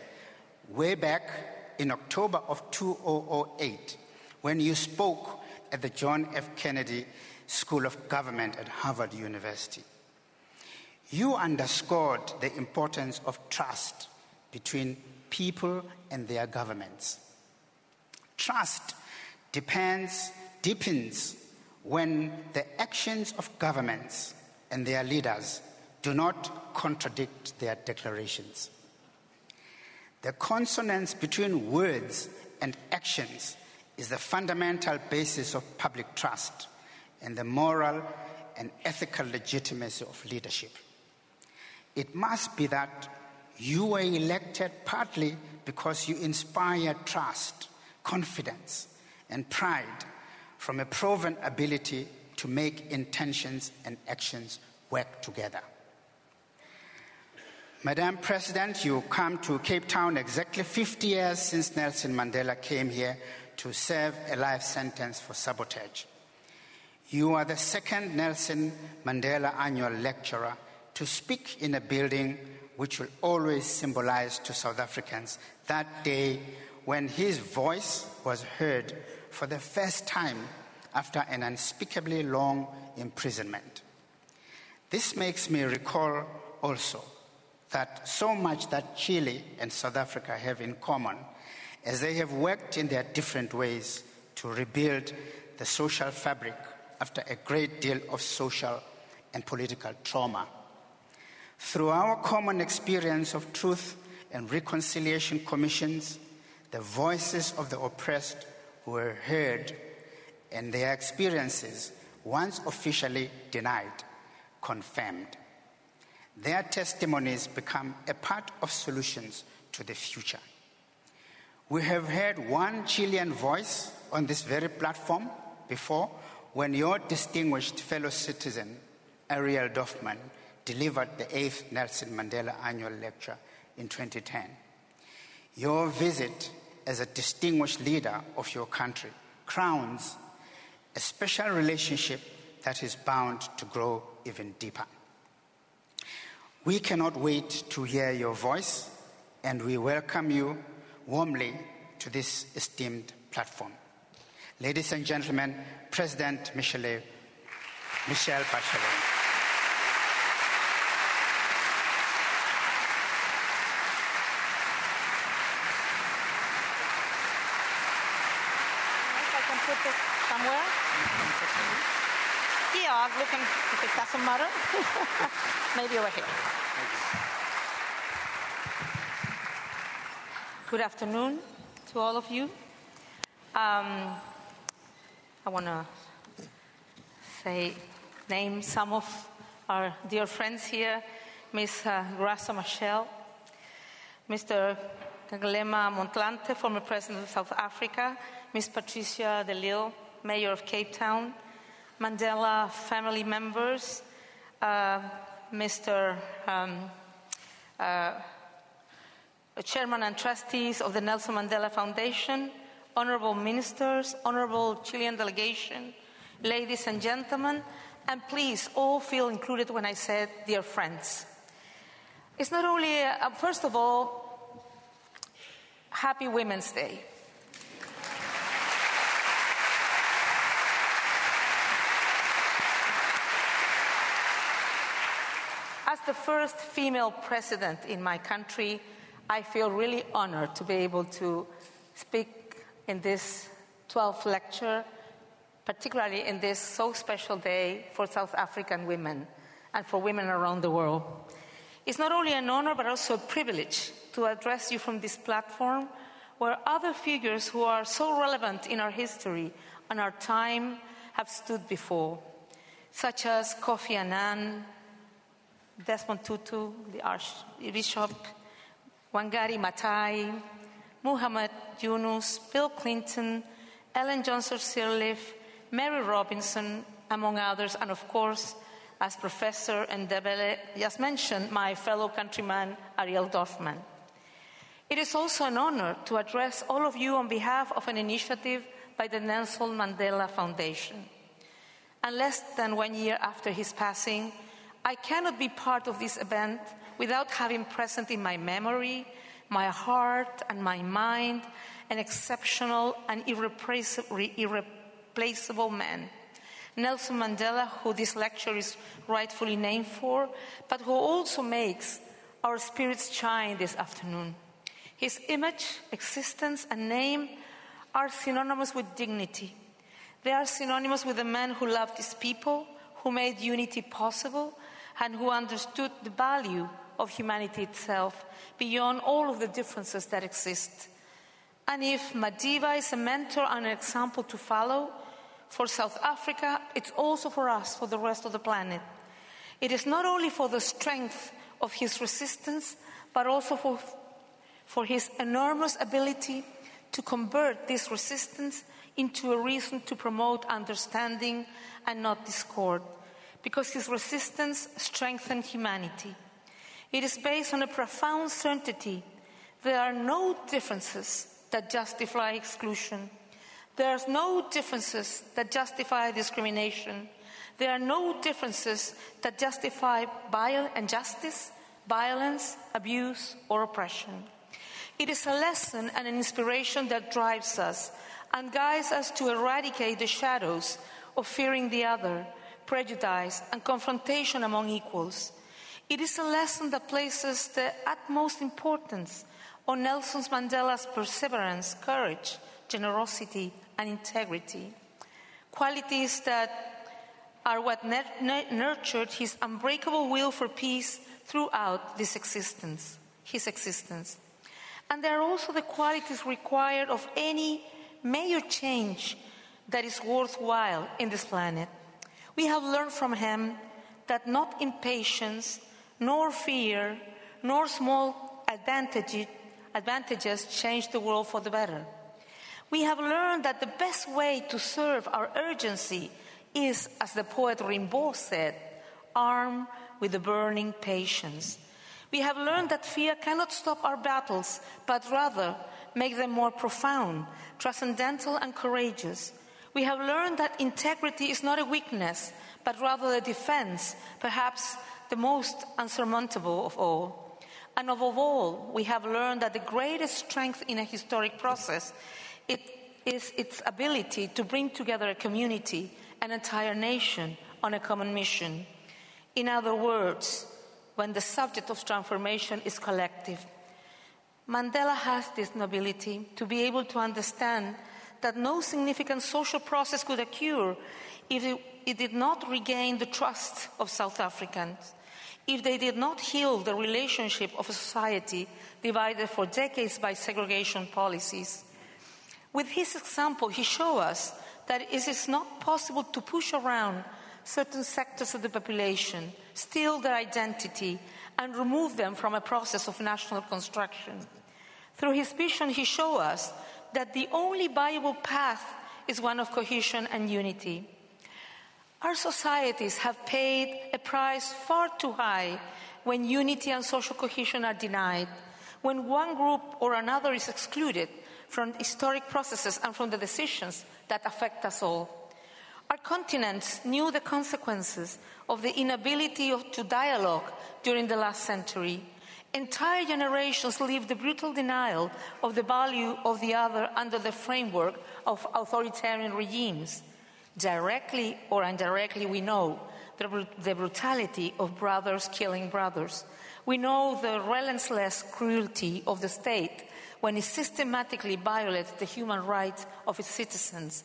way back in October of 2008 when you spoke at the John F. Kennedy School of Government at Harvard University. You underscored the importance of trust between people and their governments. Trust deepens when the actions of governments and their leaders do not contradict their declarations. The consonance between words and actions is the fundamental basis of public trust and the moral and ethical legitimacy of leadership. It must be that you were elected partly because you inspire trust, confidence, and pride from a proven ability to make intentions and actions work together. Madam President, you come to Cape Town exactly 50 years since Nelson Mandela came here to serve a life sentence for sabotage. You are the second Nelson Mandela Annual Lecturer to speak in a building which will always symbolize to South Africans that day when his voice was heard for the first time after an unspeakably long imprisonment. This makes me recall also that so much that Chile and South Africa have in common, as they have worked in their different ways to rebuild the social fabric after a great deal of social and political trauma. Through our common experience of truth and reconciliation commissions, the voices of the oppressed were heard and their experiences, once officially denied, confirmed. Their testimonies become a part of solutions to the future. We have heard one Chilean voice on this very platform before when your distinguished fellow citizen, Ariel Dorfman, delivered the 8th Nelson Mandela Annual Lecture in 2010. Your visit as a distinguished leader of your country crowns a special relationship that is bound to grow even deeper. We cannot wait to hear your voice, and we welcome you warmly to this esteemed platform. Ladies and gentlemen, President Michelle Bachelet. Somewhere? Yeah, I was looking, if it doesn't matter. Maybe over here. Good afternoon to all of you. I want to name some of our dear friends here. Ms. Graça Machel, Mr. Kgalema Motlanthe, former President of South Africa, Ms. Patricia de Lille, Mayor of Cape Town, Mandela family members, Mr. Chairman and trustees of the Nelson Mandela Foundation, honorable ministers, honorable Chilean delegation, ladies and gentlemen, and please all feel included when I said dear friends. It's not only, first of all, Happy Women's Day. As the first female president in my country, I feel really honored to be able to speak in this 12th lecture, particularly in this so special day for South African women and for women around the world. It's not only an honor, but also a privilege to address you from this platform where other figures who are so relevant in our history and our time have stood before, such as Kofi Annan, Desmond Tutu, the Archbishop, Wangari Maathai, Muhammad Yunus, Bill Clinton, Ellen Johnson Sirleaf, Mary Robinson, among others, and of course, as Professor Ndebele just mentioned, my fellow countryman Ariel Dorfman. It is also an honor to address all of you on behalf of an initiative by the Nelson Mandela Foundation. And less than 1 year after his passing, I cannot be part of this event without having present in my memory, my heart, and my mind an exceptional and irreplaceable man, Nelson Mandela, who this lecture is rightfully named for, but who also makes our spirits shine this afternoon. His image, existence, and name are synonymous with dignity. They are synonymous with a man who loved his people, who made unity possible, and who understood the value of humanity itself beyond all of the differences that exist. And if Madiba is a mentor and an example to follow for South Africa, it's also for us, for the rest of the planet. It is not only for the strength of his resistance, but also for his enormous ability to convert this resistance into a reason to promote understanding and not discord, because his resistance strengthened humanity. It is based on a profound certainty. There are no differences that justify exclusion. There are no differences that justify discrimination. There are no differences that justify injustice, violence, abuse, or oppression. It is a lesson and an inspiration that drives us and guides us to eradicate the shadows of fearing the other, prejudice, and confrontation among equals. It is a lesson that places the utmost importance on Nelson Mandela's perseverance, courage, generosity, and integrity, qualities that are what nurtured his unbreakable will for peace throughout his existence. And they are also the qualities required of any major change that is worthwhile in this planet. We have learned from him that not impatience, nor fear, nor small advantages change the world for the better. We have learned that the best way to serve our urgency is, as the poet Rimbaud said, armed with the burning patience. We have learned that fear cannot stop our battles, but rather make them more profound, transcendental, and courageous. We have learned that integrity is not a weakness, but rather a defense, perhaps the most unsurmountable of all. And above all, we have learned that the greatest strength in a historic process is its ability to bring together a community, an entire nation, on a common mission. In other words, when the subject of transformation is collective. Mandela has this nobility to be able to understand that no significant social process could occur if it did not regain the trust of South Africans, if they did not heal the relationship of a society divided for decades by segregation policies. With his example, he showed us that it is not possible to push around certain sectors of the population, steal their identity, and remove them from a process of national construction. Through his vision, he showed us that the only viable path is one of cohesion and unity. Our societies have paid a price far too high when unity and social cohesion are denied, when one group or another is excluded from historic processes and from the decisions that affect us all. Our continents knew the consequences of the inability to dialogue during the last century. Entire generations lived the brutal denial of the value of the other under the framework of authoritarian regimes. Directly or indirectly, we know the brutality of brothers killing brothers. We know the relentless cruelty of the state when it systematically violates the human rights of its citizens.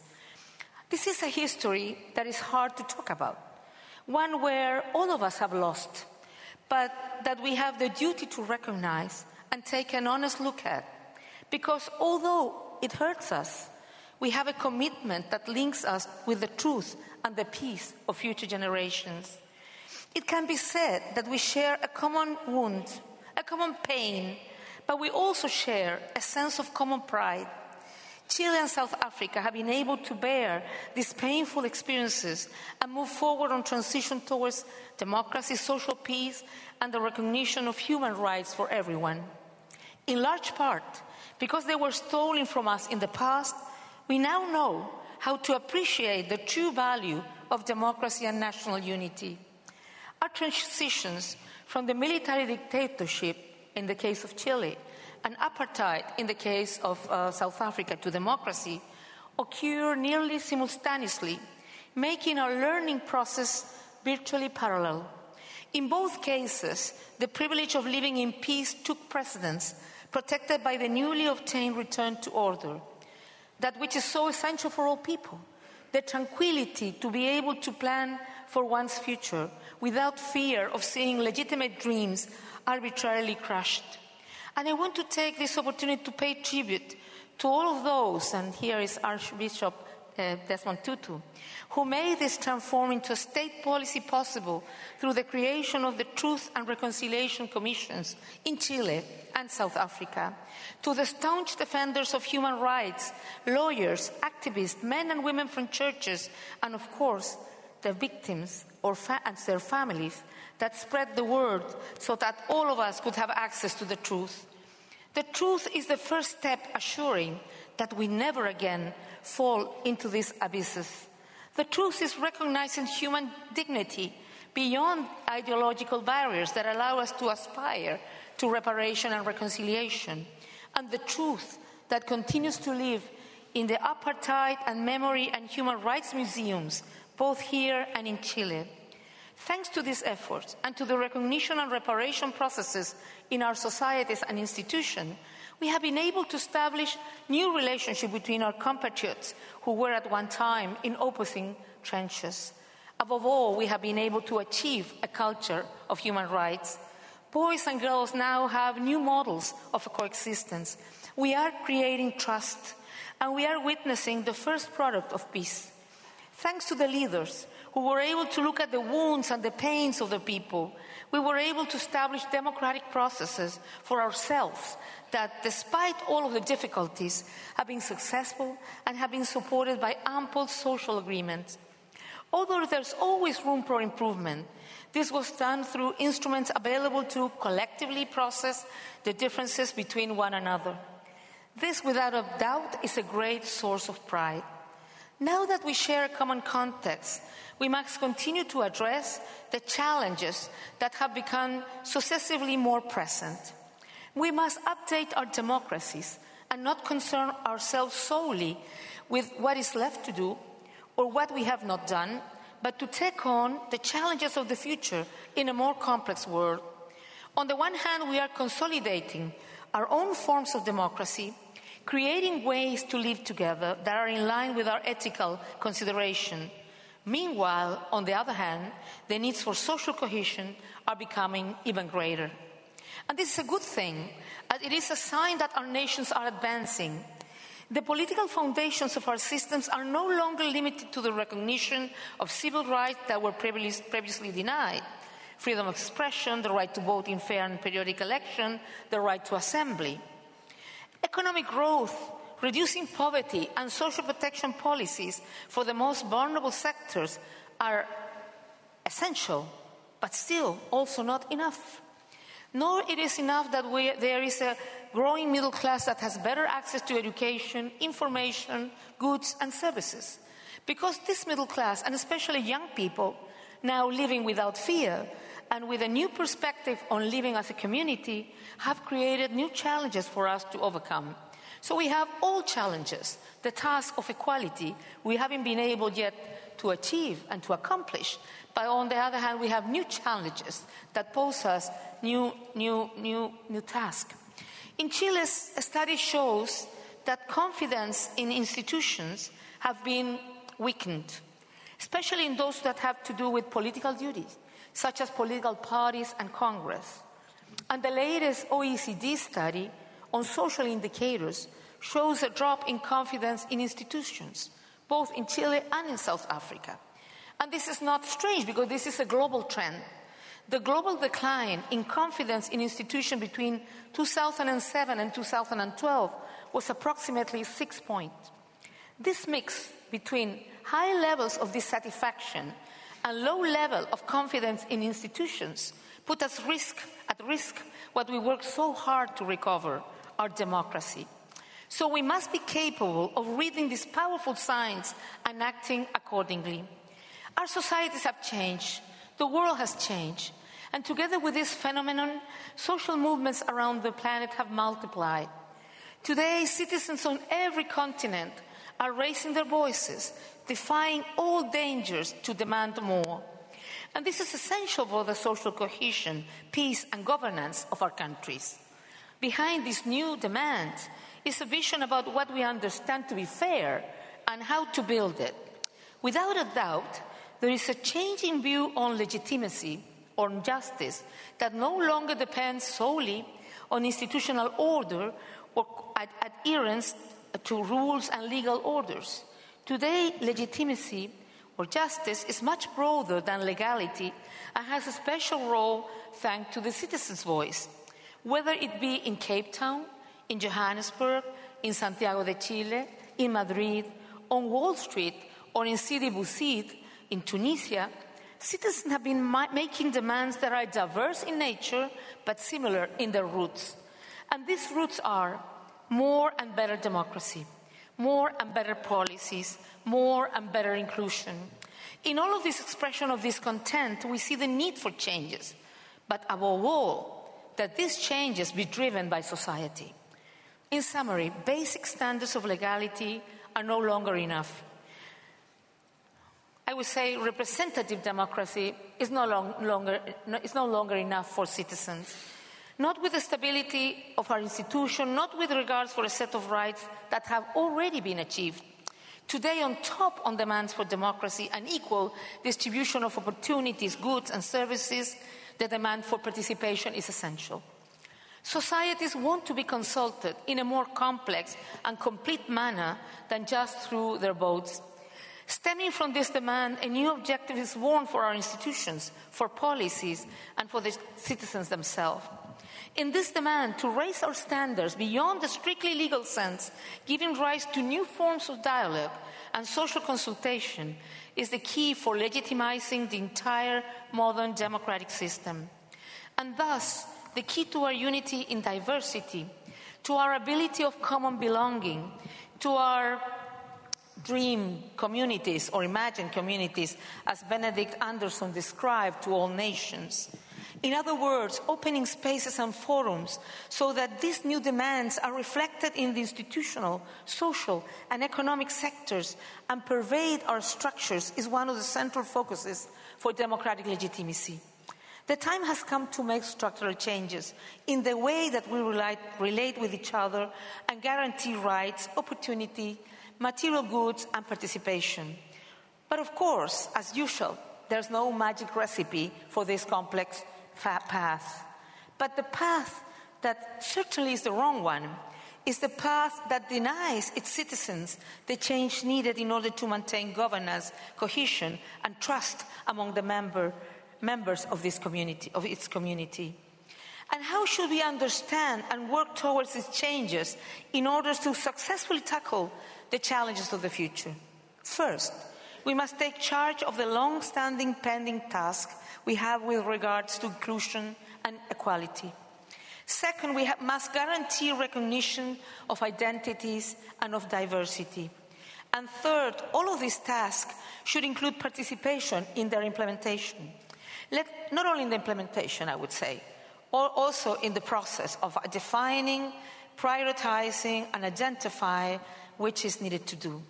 This is a history that is hard to talk about, one where all of us have lost, but that we have the duty to recognize and take an honest look at. Because although it hurts us, we have a commitment that links us with the truth and the peace of future generations. It can be said that we share a common wound, a common pain, but we also share a sense of common pride. Chile and South Africa have been able to bear these painful experiences and move forward on transition towards democracy, social peace, and the recognition of human rights for everyone. In large part, because they were stolen from us in the past, we now know how to appreciate the true value of democracy and national unity. Our transitions from the military dictatorship in the case of Chile and apartheid in the case of South Africa to democracy occur nearly simultaneously, making our learning process virtually parallel. In both cases, the privilege of living in peace took precedence, protected by the newly obtained return to order, that which is so essential for all people, the tranquility to be able to plan for one's future without fear of seeing legitimate dreams arbitrarily crushed. And I want to take this opportunity to pay tribute to all of those, and here is Archbishop Desmond Tutu, who made this transform into a state policy possible through the creation of the Truth and Reconciliation Commissions in Chile and South Africa, to the staunch defenders of human rights, lawyers, activists, men and women from churches, and of course, the victims and their families that spread the word so that all of us could have access to the truth. The truth is the first step assuring that we never again fall into these abysses. The truth is recognizing human dignity beyond ideological barriers that allow us to aspire to reparation and reconciliation, and the truth that continues to live in the apartheid and memory and human rights museums, both here and in Chile. Thanks to these efforts and to the recognition and reparation processes in our societies and institutions, we have been able to establish new relationships between our compatriots who were at one time in opposing trenches. Above all, we have been able to achieve a culture of human rights. Boys and girls now have new models of coexistence. We are creating trust, and we are witnessing the first product of peace. Thanks to the leaders who were able to look at the wounds and the pains of the people, we were able to establish democratic processes for ourselves that, despite all of the difficulties, have been successful and have been supported by ample social agreements. Although there's always room for improvement, this was done through instruments available to collectively process the differences between one another. This, without a doubt, is a great source of pride. Now that we share a common context, we must continue to address the challenges that have become successively more present. We must update our democracies and not concern ourselves solely with what is left to do or what we have not done, but to take on the challenges of the future in a more complex world. On the one hand, we are consolidating our own forms of democracy, creating ways to live together that are in line with our ethical consideration. Meanwhile, on the other hand, the needs for social cohesion are becoming even greater. And this is a good thing, as it is a sign that our nations are advancing. The political foundations of our systems are no longer limited to the recognition of civil rights that were previously denied. Freedom of expression, the right to vote in fair and periodic election, the right to assembly. Economic growth, reducing poverty, and social protection policies for the most vulnerable sectors are essential, but still also not enough. Nor it is enough that there is a growing middle class that has better access to education, information, goods, and services. Because this middle class, and especially young people, now living without fear and with a new perspective on living as a community, have created new challenges for us to overcome. So we have all challenges. The task of equality we haven't been able yet to achieve and to accomplish. But on the other hand, we have new challenges that pose us new tasks. In Chile, a study shows that confidence in institutions have been weakened, especially in those that have to do with political duties, such as political parties and Congress. And the latest OECD study on social indicators shows a drop in confidence in institutions, both in Chile and in South Africa. And this is not strange because this is a global trend. The global decline in confidence in institutions between 2007 and 2012 was approximately 6 points. This mix between high levels of dissatisfaction and low level of confidence in institutions put us at risk what we work so hard to recover, our democracy. So we must be capable of reading these powerful signs and acting accordingly. Our societies have changed, the world has changed, and together with this phenomenon, social movements around the planet have multiplied. Today, citizens on every continent are raising their voices, defying all dangers to demand more. And this is essential for the social cohesion, peace, and governance of our countries. Behind this new demand is a vision about what we understand to be fair and how to build it. Without a doubt, there is a changing view on legitimacy, on justice, that no longer depends solely on institutional order or adherence to rules and legal orders. Today, legitimacy or justice is much broader than legality and has a special role thanks to the citizen's voice. Whether it be in Cape Town, in Johannesburg, in Santiago de Chile, in Madrid, on Wall Street, or in Sidi Bouzid, in Tunisia, citizens have been making demands that are diverse in nature but similar in their roots. And these roots are more and better democracy, more and better policies, more and better inclusion. In all of this expression of discontent, we see the need for changes, but above all, that these changes be driven by society. In summary, basic standards of legality are no longer enough. I would say representative democracy is no longer enough for citizens. Not with the stability of our institution, not with regards for a set of rights that have already been achieved. Today, on top of demands for democracy and equal distribution of opportunities, goods and services, the demand for participation is essential. Societies want to be consulted in a more complex and complete manner than just through their votes. Stemming from this demand, a new objective is born for our institutions, for policies, and for the citizens themselves. In this demand to raise our standards beyond the strictly legal sense, giving rise to new forms of dialogue and social consultation is the key for legitimizing the entire modern democratic system. And thus, the key to our unity in diversity, to our ability of common belonging, to our dream communities or imagined communities, as Benedict Anderson described, to all nations. In other words, opening spaces and forums so that these new demands are reflected in the institutional, social, and economic sectors and pervade our structures is one of the central focuses for democratic legitimacy. The time has come to make structural changes in the way that we relate with each other and guarantee rights, opportunity, material goods, and participation. But of course, as usual, there's no magic recipe for this complex path. But the path that certainly is the wrong one is the path that denies its citizens the change needed in order to maintain governance, cohesion, and trust among the members of this community, of its community. And how should we understand and work towards these changes in order to successfully tackle the challenges of the future? First, we must take charge of the long-standing pending task we have with regards to inclusion and equality. Second, we must guarantee recognition of identities and of diversity. And third, all of these tasks should include participation in their implementation. Not only in the implementation, I would say, or also in the process of defining, prioritizing, and identifying which is needed to do.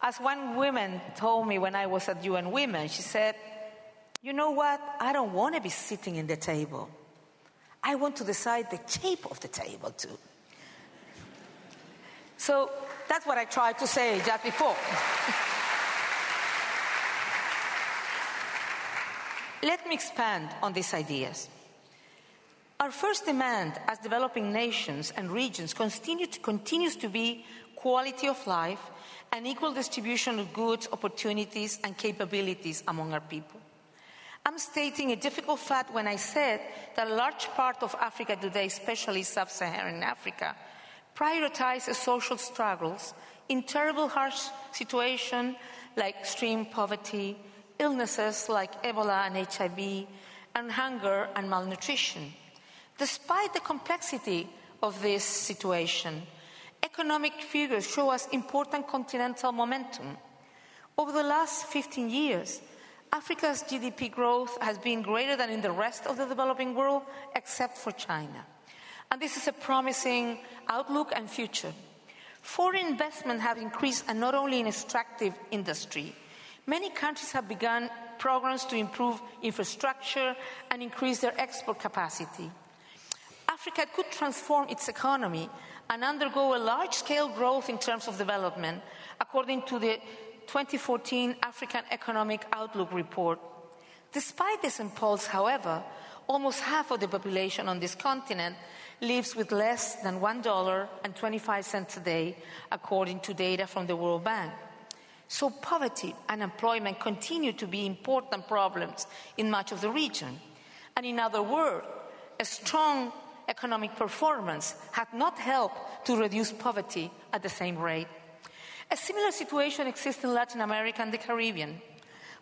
As one woman told me when I was at UN Women, she said, "You know what? I don't want to be sitting in the table. I want to decide the shape of the table too." So that's what I tried to say just before. Let me expand on these ideas. Our first demand as developing nations and regions continues to be quality of life and equal distribution of goods, opportunities, and capabilities among our people. I'm stating a difficult fact when I said that a large part of Africa today, especially sub-Saharan Africa, prioritizes social struggles in terrible, harsh situations like extreme poverty, illnesses like Ebola and HIV, and hunger and malnutrition. Despite the complexity of this situation, economic figures show us important continental momentum. Over the last 15 years, Africa's GDP growth has been greater than in the rest of the developing world, except for China. And this is a promising outlook and future. Foreign investment have increased, and not only in extractive industry. Many countries have begun programs to improve infrastructure and increase their export capacity. Africa could transform its economy and undergo a large-scale growth in terms of development, according to the 2014 African Economic Outlook report. Despite this impulse, however, almost half of the population on this continent lives with less than $1.25 a day, according to data from the World Bank. So poverty and unemployment continue to be important problems in much of the region. And in other words, a strong economic performance had not helped to reduce poverty at the same rate. A similar situation exists in Latin America and the Caribbean.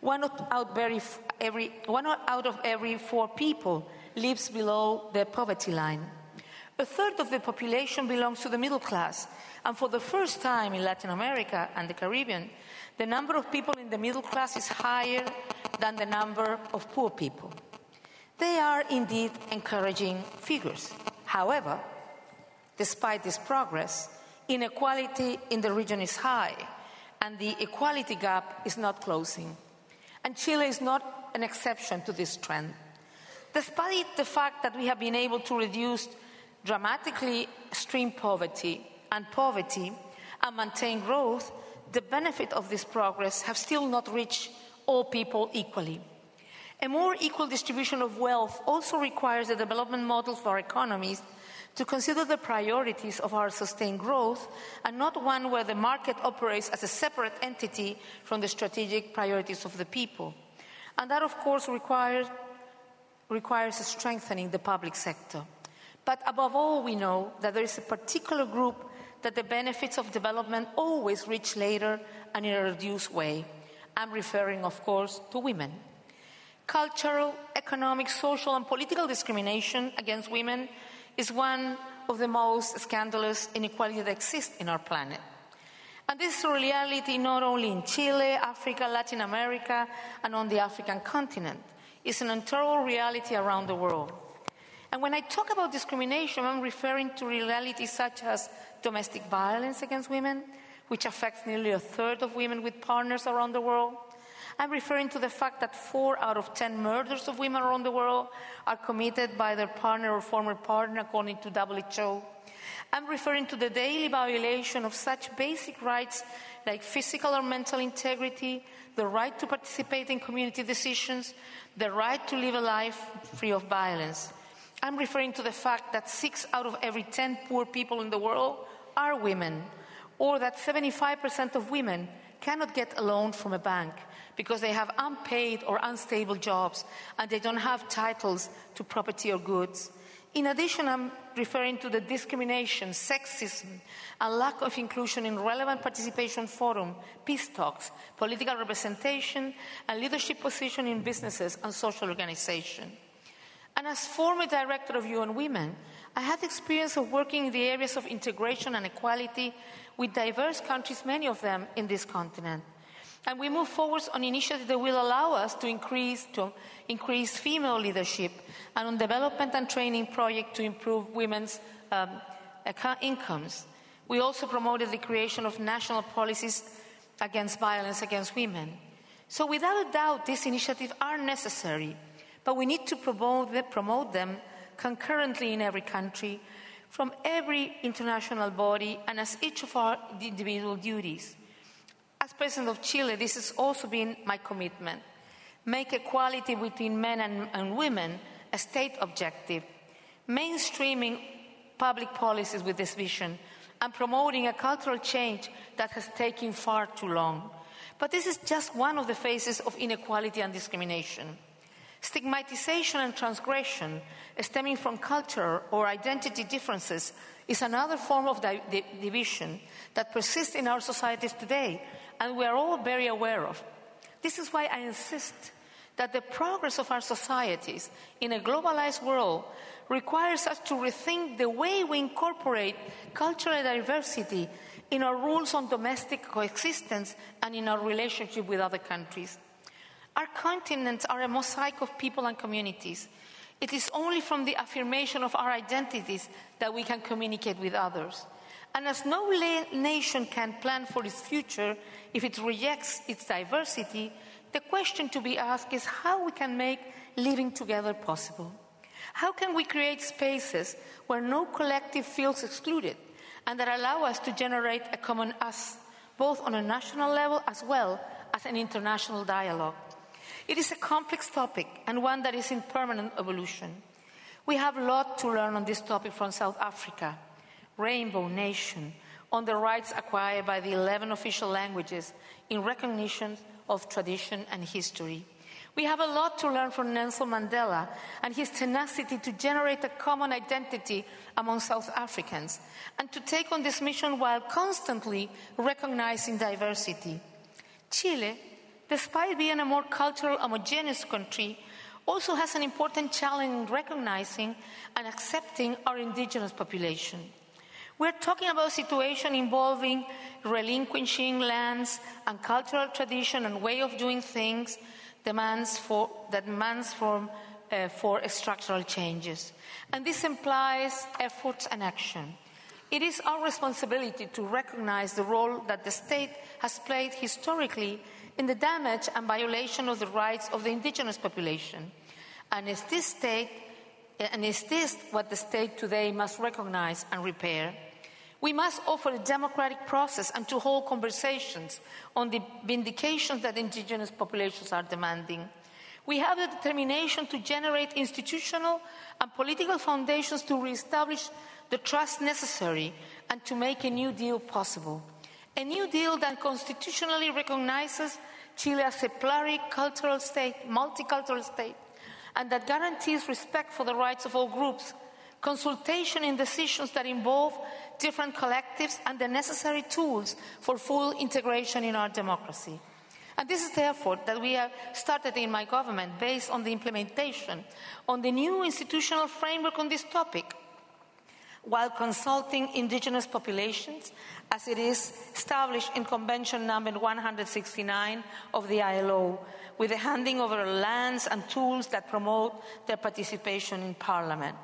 One out of every 4 people lives below the poverty line. A third of the population belongs to the middle class, and for the first time in Latin America and the Caribbean, the number of people in the middle class is higher than the number of poor people. They are indeed encouraging figures. However, despite this progress, inequality in the region is high, and the equality gap is not closing. And Chile is not an exception to this trend. Despite the fact that we have been able to reduce dramatically extreme poverty and maintain growth, the benefit of this progress have still not reached all people equally. A more equal distribution of wealth also requires a development model for our economies to consider the priorities of our sustained growth and not one where the market operates as a separate entity from the strategic priorities of the people. And that, of course, requires strengthening the public sector. But above all, we know that there is a particular group that the benefits of development always reach later and in a reduced way. I'm referring, of course, to women. Cultural, economic, social, and political discrimination against women is one of the most scandalous inequalities that exist in our planet. And this is a reality not only in Chile, Africa, Latin America, and on the African continent. It's an internal reality around the world. And when I talk about discrimination, I'm referring to realities such as domestic violence against women, which affects nearly a third of women with partners around the world. I'm referring to the fact that 4 out of 10 murders of women around the world are committed by their partner or former partner, according to WHO. I'm referring to the daily violation of such basic rights like physical or mental integrity, the right to participate in community decisions, the right to live a life free of violence. I'm referring to the fact that 6 out of every 10 poor people in the world are women, or that 75% of women cannot get a loan from a bank because they have unpaid or unstable jobs and they don't have titles to property or goods. In addition, I'm referring to the discrimination, sexism, and lack of inclusion in relevant participation forum, peace talks, political representation, and leadership position in businesses and social organizations. And as former director of UN Women, I had experience of working in the areas of integration and equality with diverse countries, many of them in this continent. And we move forward on initiatives that will allow us to increase female leadership and on development and training projects to improve women's incomes. We also promoted the creation of national policies against violence against women. So without a doubt, these initiatives are necessary, but we need to promote them concurrently in every country, from every international body, and as each of our individual duties. As President of Chile, this has also been my commitment. Make equality between men and women a state objective, mainstreaming public policies with this vision, and promoting a cultural change that has taken far too long. But this is just one of the faces of inequality and discrimination. Stigmatization and transgression stemming from culture or identity differences is another form of division that persists in our societies today, and we are all very aware of. This is why I insist that the progress of our societies in a globalized world requires us to rethink the way we incorporate cultural diversity in our rules on domestic coexistence and in our relationship with other countries. Our continents are a mosaic of people and communities. It is only from the affirmation of our identities that we can communicate with others. And as no nation can plan for its future if it rejects its diversity, the question to be asked is how we can make living together possible. How can we create spaces where no collective feels excluded and that allow us to generate a common us, both on a national level as well as an international dialogue? It is a complex topic and one that is in permanent evolution. We have a lot to learn on this topic from South Africa, Rainbow Nation, on the rights acquired by the 11 official languages in recognition of tradition and history. We have a lot to learn from Nelson Mandela and his tenacity to generate a common identity among South Africans and to take on this mission while constantly recognizing diversity. Chile, despite being a more culturally homogeneous country, also has an important challenge in recognizing and accepting our indigenous population. We're talking about a situation involving relinquishing lands and cultural tradition and way of doing things demands for structural changes. And this implies efforts and action. It is our responsibility to recognize the role that the state has played historically in the damage and violation of the rights of the indigenous population. And is this what the state today must recognize and repair? We must offer a democratic process and to hold conversations on the vindications that indigenous populations are demanding. We have the determination to generate institutional and political foundations to reestablish the trust necessary and to make a new deal possible. A new deal that constitutionally recognizes Chile as a pluricultural state, multicultural state, and that guarantees respect for the rights of all groups, consultation in decisions that involve different collectives, and the necessary tools for full integration in our democracy. And this is the effort that we have started in my government based on the implementation on the new institutional framework on this topic, while consulting indigenous populations as it is established in Convention number 169 of the ILO, with the handing over of lands and tools that promote their participation in Parliament.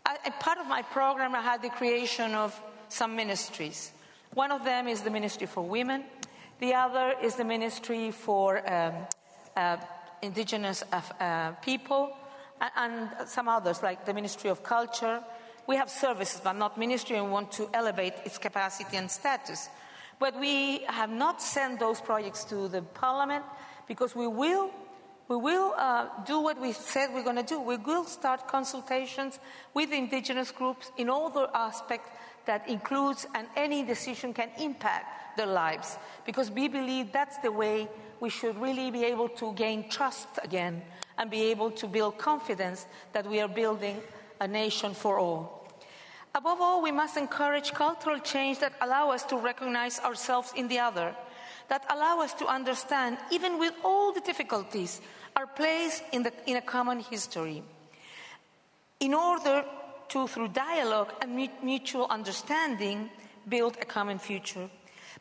As part of my program, I had the creation of some ministries. One of them is the Ministry for Women. The other is the Ministry for Indigenous People, and some others, like the Ministry of Culture. We have services, but not ministry, and we want to elevate its capacity and status. But we have not sent those projects to the Parliament because we will do what we said we're going to do. We will start consultations with indigenous groups in all the aspects that includes, and any decision can impact their lives, because we believe that's the way we should really be able to gain trust again and be able to build confidence that we are building a nation for all. Above all, we must encourage cultural change that allow us to recognize ourselves in the other, that allow us to understand, even with all the difficulties, our place in a common history, in order to, through dialogue and mutual understanding, build a common future.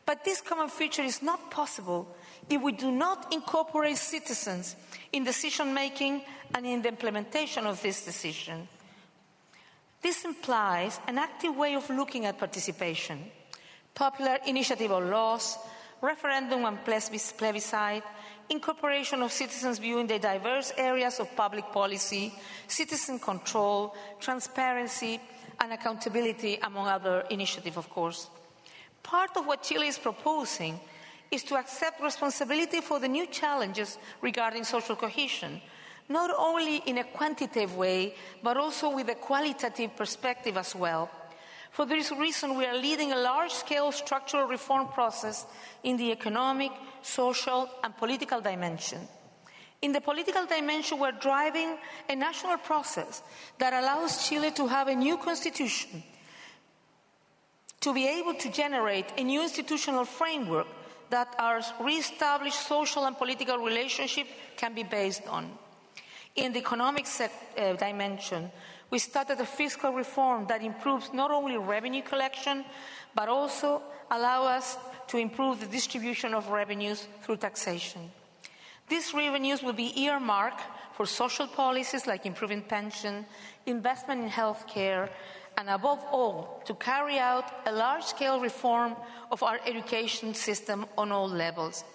But this common future is not possible if we do not incorporate citizens in decision-making and in the implementation of this decision. This implies an active way of looking at participation, popular initiative or laws, referendum and plebiscite, incorporation of citizens' view in the diverse areas of public policy, citizen control, transparency, and accountability, among other initiatives, of course. Part of what Chile is proposing is to accept responsibility for the new challenges regarding social cohesion, not only in a quantitative way, but also with a qualitative perspective as well. For this reason, we are leading a large-scale structural reform process in the economic, social, and political dimension. In the political dimension, we're driving a national process that allows Chile to have a new constitution, to be able to generate a new institutional framework that our re-established social and political relationship can be based on. In the economic dimension, we started a fiscal reform that improves not only revenue collection, but also allow us to improve the distribution of revenues through taxation. These revenues will be earmarked for social policies like improving pension, investment in health care, and above all, to carry out a large-scale reform of our education system on all levels.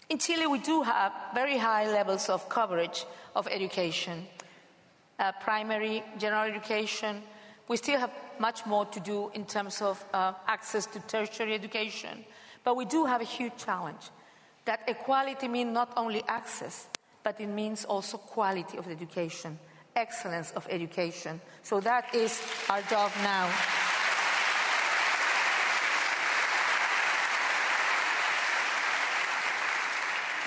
In Chile, we do have very high levels of coverage of education. Primary, general education. We still have much more to do in terms of access to tertiary education. But we do have a huge challenge. That equality means not only access, but it means also quality of education, excellence of education. So that is our job now.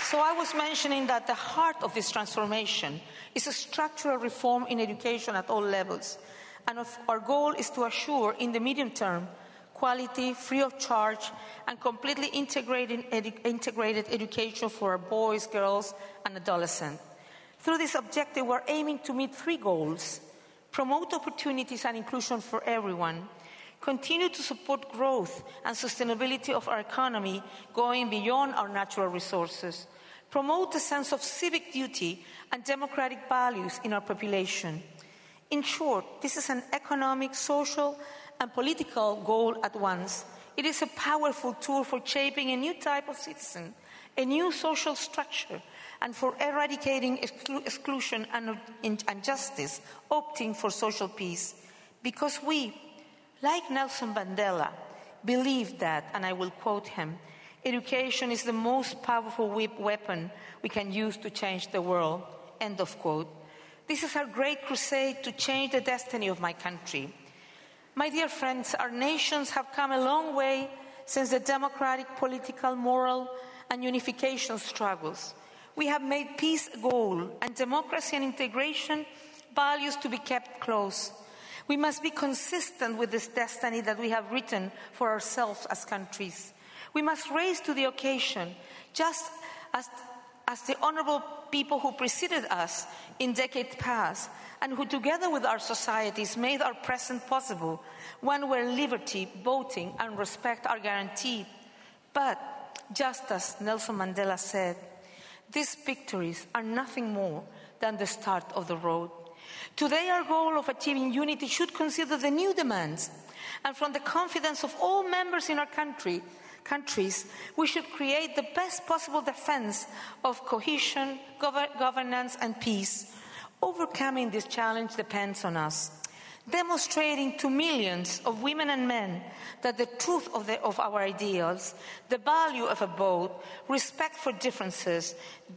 So I was mentioning that the heart of this transformation is a structural reform in education at all levels. And our goal is to assure, in the medium term, quality, free of charge, and completely integrated education for our boys, girls, and adolescents. Through this objective, we're aiming to meet 3 goals: promote opportunities and inclusion for everyone, continue to support growth and sustainability of our economy going beyond our natural resources, promote a sense of civic duty and democratic values in our population. In short, this is an economic, social, and political goal at once. It is a powerful tool for shaping a new type of citizen, a new social structure, and for eradicating exclusion and injustice, opting for social peace. Because we, like Nelson Mandela, believe that, and I will quote him, education is the most powerful weapon we can use to change the world, end of quote. This is our great crusade to change the destiny of my country. My dear friends, our nations have come a long way since the democratic, political, moral, and unification struggles. We have made peace a goal, and democracy and integration values to be kept close. We must be consistent with this destiny that we have written for ourselves as countries. We must rise to the occasion, just as the honorable people who preceded us in decades past, and who together with our societies made our present possible, one where liberty, voting, and respect are guaranteed. But, just as Nelson Mandela said, these victories are nothing more than the start of the road. Today, our goal of achieving unity should consider the new demands, and from the confidence of all members in our countries, we should create the best possible defense of cohesion, governance, and peace. Overcoming this challenge depends on us. Demonstrating to millions of women and men that the truth of our ideals, the value of a vote, respect for differences,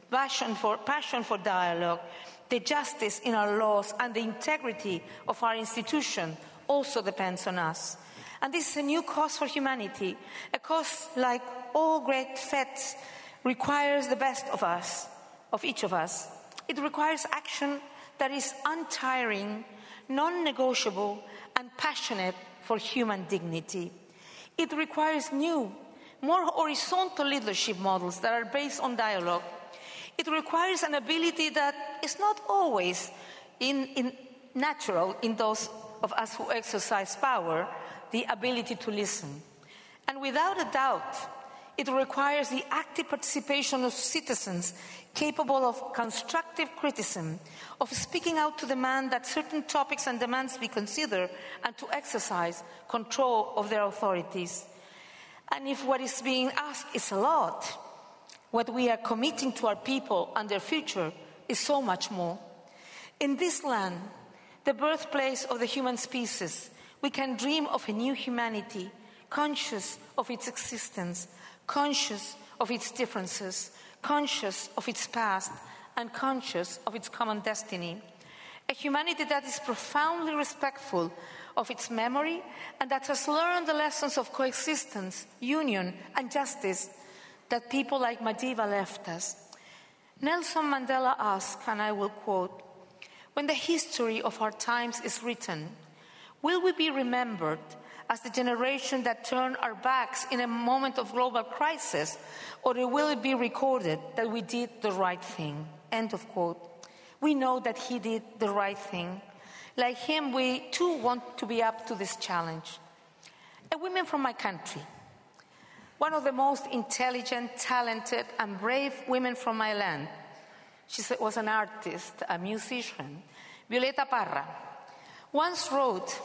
passion for dialogue, the justice in our laws, and the integrity of our institution also depends on us. And this is a new cause for humanity. A cause, like all great faiths, requires the best of us, of each of us. It requires action that is untiring, non-negotiable, and passionate for human dignity. It requires new, more horizontal leadership models that are based on dialogue. It requires an ability that is not always natural in those of us who exercise power, the ability to listen. And without a doubt, it requires the active participation of citizens capable of constructive criticism, of speaking out to demand that certain topics and demands be considered, and to exercise control of their authorities. And if what is being asked is a lot, what we are committing to our people and their future is so much more. In this land, the birthplace of the human species, we can dream of a new humanity, conscious of its existence, conscious of its differences, conscious of its past, and conscious of its common destiny. A humanity that is profoundly respectful of its memory and that has learned the lessons of coexistence, union, and justice that people like Madiba left us. Nelson Mandela asked, and I will quote, "When the history of our times is written, will we be remembered as the generation that turned our backs in a moment of global crisis, or will it be recorded that we did the right thing?" End of quote. We know that he did the right thing. Like him, we too want to be up to this challenge. A woman from my country, one of the most intelligent, talented, and brave women from my land. She was an artist, a musician, Violeta Parra, once wrote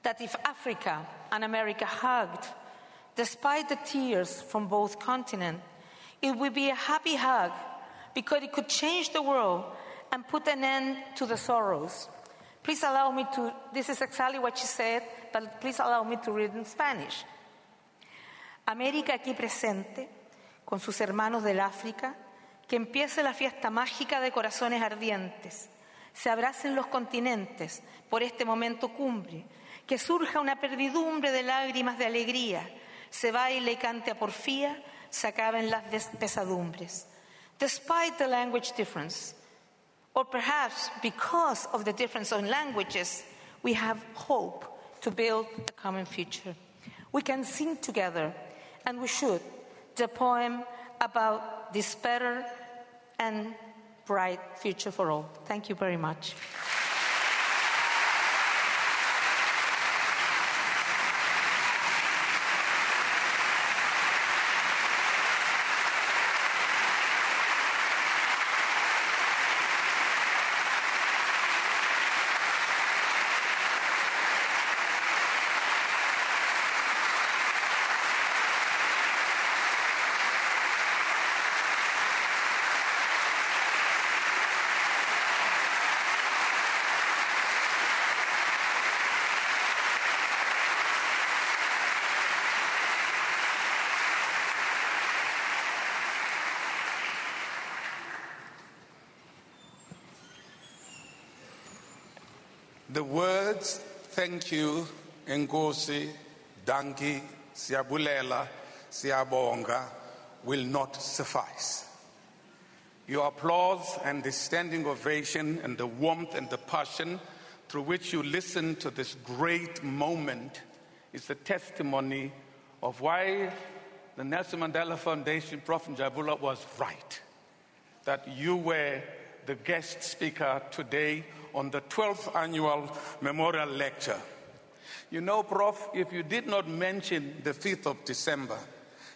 that if Africa and America hugged, despite the tears from both continents, it would be a happy hug because it could change the world and put an end to the sorrows. Please allow me to, this is exactly what she said, but please allow me to read in Spanish. América aquí presente, con sus hermanos del África, que empiece la fiesta mágica de corazones ardientes, se abracen los continentes por este momento cumbre, que surja una perdidumbre de lágrimas de alegría, se baile y cante a porfía, se acaben las pesadumbres. Despite the language difference, or perhaps because of the difference in languages, we have hope to build a common future. We can sing together, and we should, the poem about this better and bright future for all. Thank you very much. The words, thank you, Ngosi, Danki, Siabulela, Siabonga, will not suffice. Your applause and the standing ovation and the warmth and the passion through which you listen to this great moment is a testimony of why the Nelson Mandela Foundation, Prof. Njabula, was right, that you were the guest speaker today on the 12th annual memorial lecture. You know, Prof, if you did not mention the 5th of December,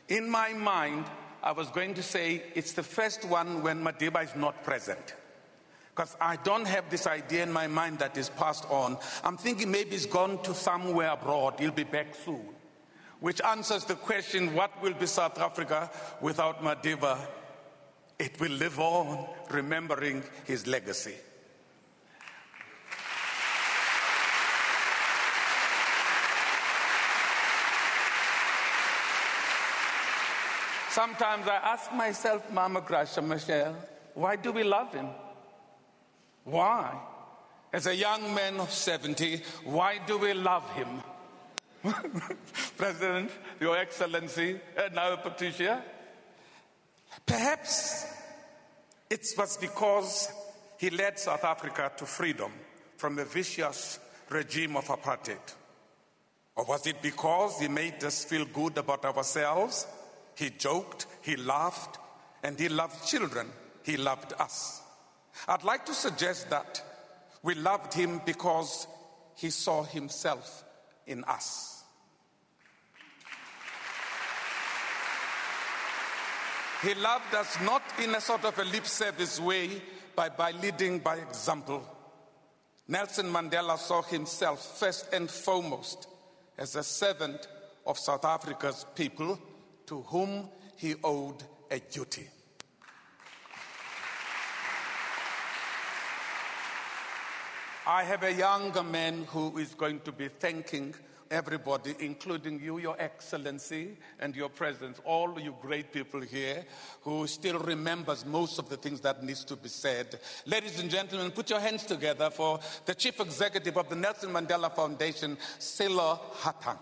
in my mind, I was going to say it's the first one when Madiba is not present. Because I don't have this idea in my mind that is passed on. I'm thinking maybe he's gone to somewhere abroad. He'll be back soon. Which answers the question, what will be South Africa without Madiba? It will live on, remembering his legacy. Sometimes I ask myself, Mama Gracia Michelle, why do we love him? Why? As a young man of 70, why do we love him? President, Your Excellency, and now Patricia, perhaps it was because he led South Africa to freedom from a vicious regime of apartheid. Or was it because he made us feel good about ourselves? He joked, he laughed, and he loved children. He loved us. I'd like to suggest that we loved him because he saw himself in us. He loved us not in a sort of a lip service way, but by leading by example. Nelson Mandela saw himself first and foremost as a servant of South Africa's people to whom he owed a duty. I have a younger man who is going to be thanking everybody, including you, Your Excellency, and your presence, all you great people here who still remembers most of the things that needs to be said. Ladies and gentlemen, put your hands together for the Chief Executive of the Nelson Mandela Foundation, Sello Hatang.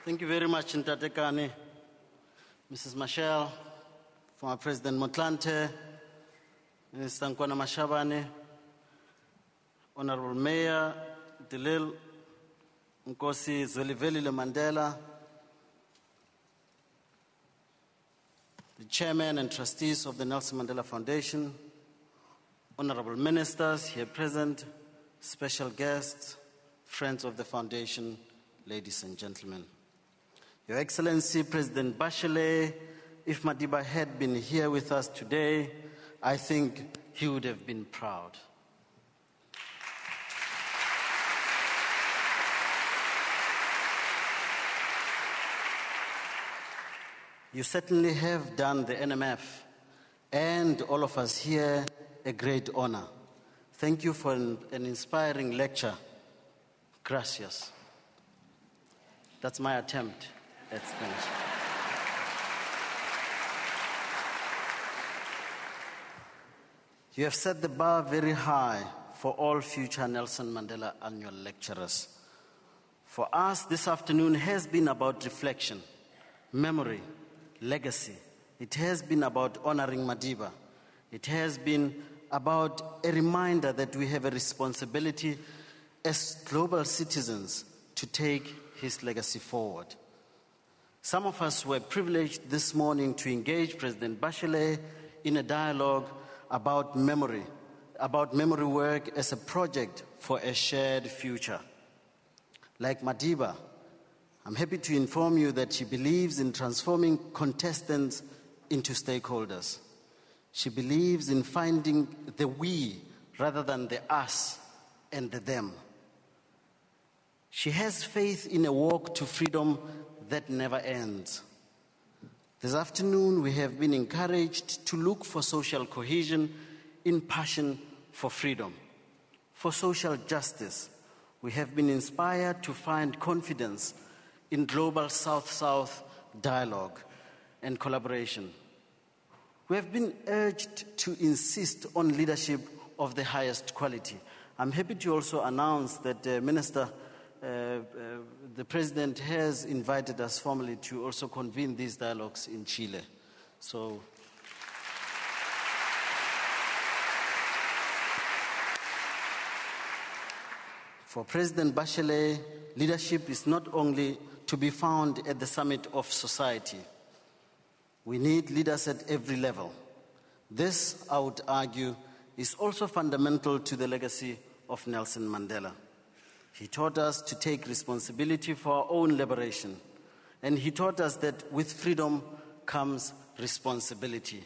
Thank you very much, Ntatekane, Mrs. Michelle, former President Motlanthe, Minister Nkwana Mashabane, Honorable Mayor Dilil Nkosi Zwelivelile Mandela, the Chairman and Trustees of the Nelson Mandela Foundation, Honorable Ministers here present, special guests, friends of the Foundation, ladies and gentlemen. Your Excellency, President Bachelet, if Madiba had been here with us today, I think he would have been proud. You certainly have done the NMF and all of us here a great honor. Thank you for an inspiring lecture. Gracias. That's my attempt at Spanish. You have set the bar very high for all future Nelson Mandela annual lecturers. For us, this afternoon has been about reflection, memory, legacy. It has been about honoring Madiba. It has been about a reminder that we have a responsibility as global citizens to take his legacy forward. Some of us were privileged this morning to engage President Bachelet in a dialogue about memory work as a project for a shared future. Like Madiba, I'm happy to inform you that she believes in transforming contestants into stakeholders. She believes in finding the we rather than the us and the them. She has faith in a walk to freedom that never ends. This afternoon, we have been encouraged to look for social cohesion in passion for freedom, for social justice. We have been inspired to find confidence in global South-South dialogue and collaboration. We have been urged to insist on leadership of the highest quality. I'm happy to also announce that the President has invited us formally to also convene these dialogues in Chile. So, for President Bachelet, leadership is not only to be found at the summit of society. We need leaders at every level. This, I would argue, is also fundamental to the legacy of Nelson Mandela. He taught us to take responsibility for our own liberation, and he taught us that with freedom comes responsibility.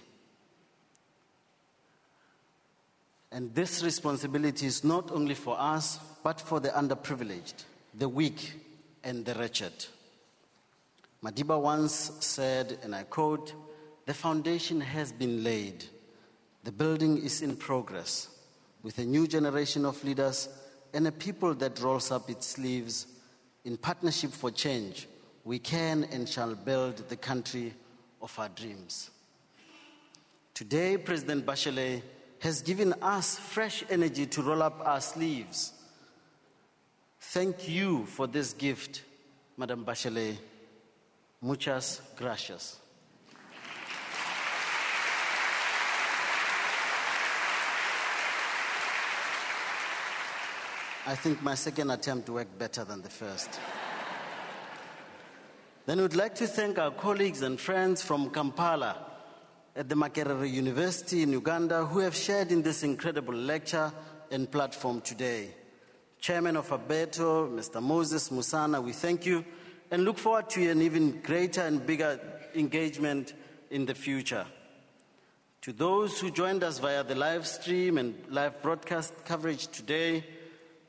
And this responsibility is not only for us, but for the underprivileged, the weak, and the wretched. Madiba once said, and I quote, "The foundation has been laid. The building is in progress. With a new generation of leaders and a people that rolls up its sleeves, in partnership for change, we can and shall build the country of our dreams." Today, President Bachelet has given us fresh energy to roll up our sleeves. Thank you for this gift, Madam Bachelet. Muchas gracias. I think my second attempt worked better than the first. Then we'd like to thank our colleagues and friends from Kampala at the Makerere University in Uganda who have shared in this incredible lecture and platform today. Chairman of Abeto, Mr. Moses Musana, we thank you and look forward to an even greater and bigger engagement in the future. To those who joined us via the live stream and live broadcast coverage today,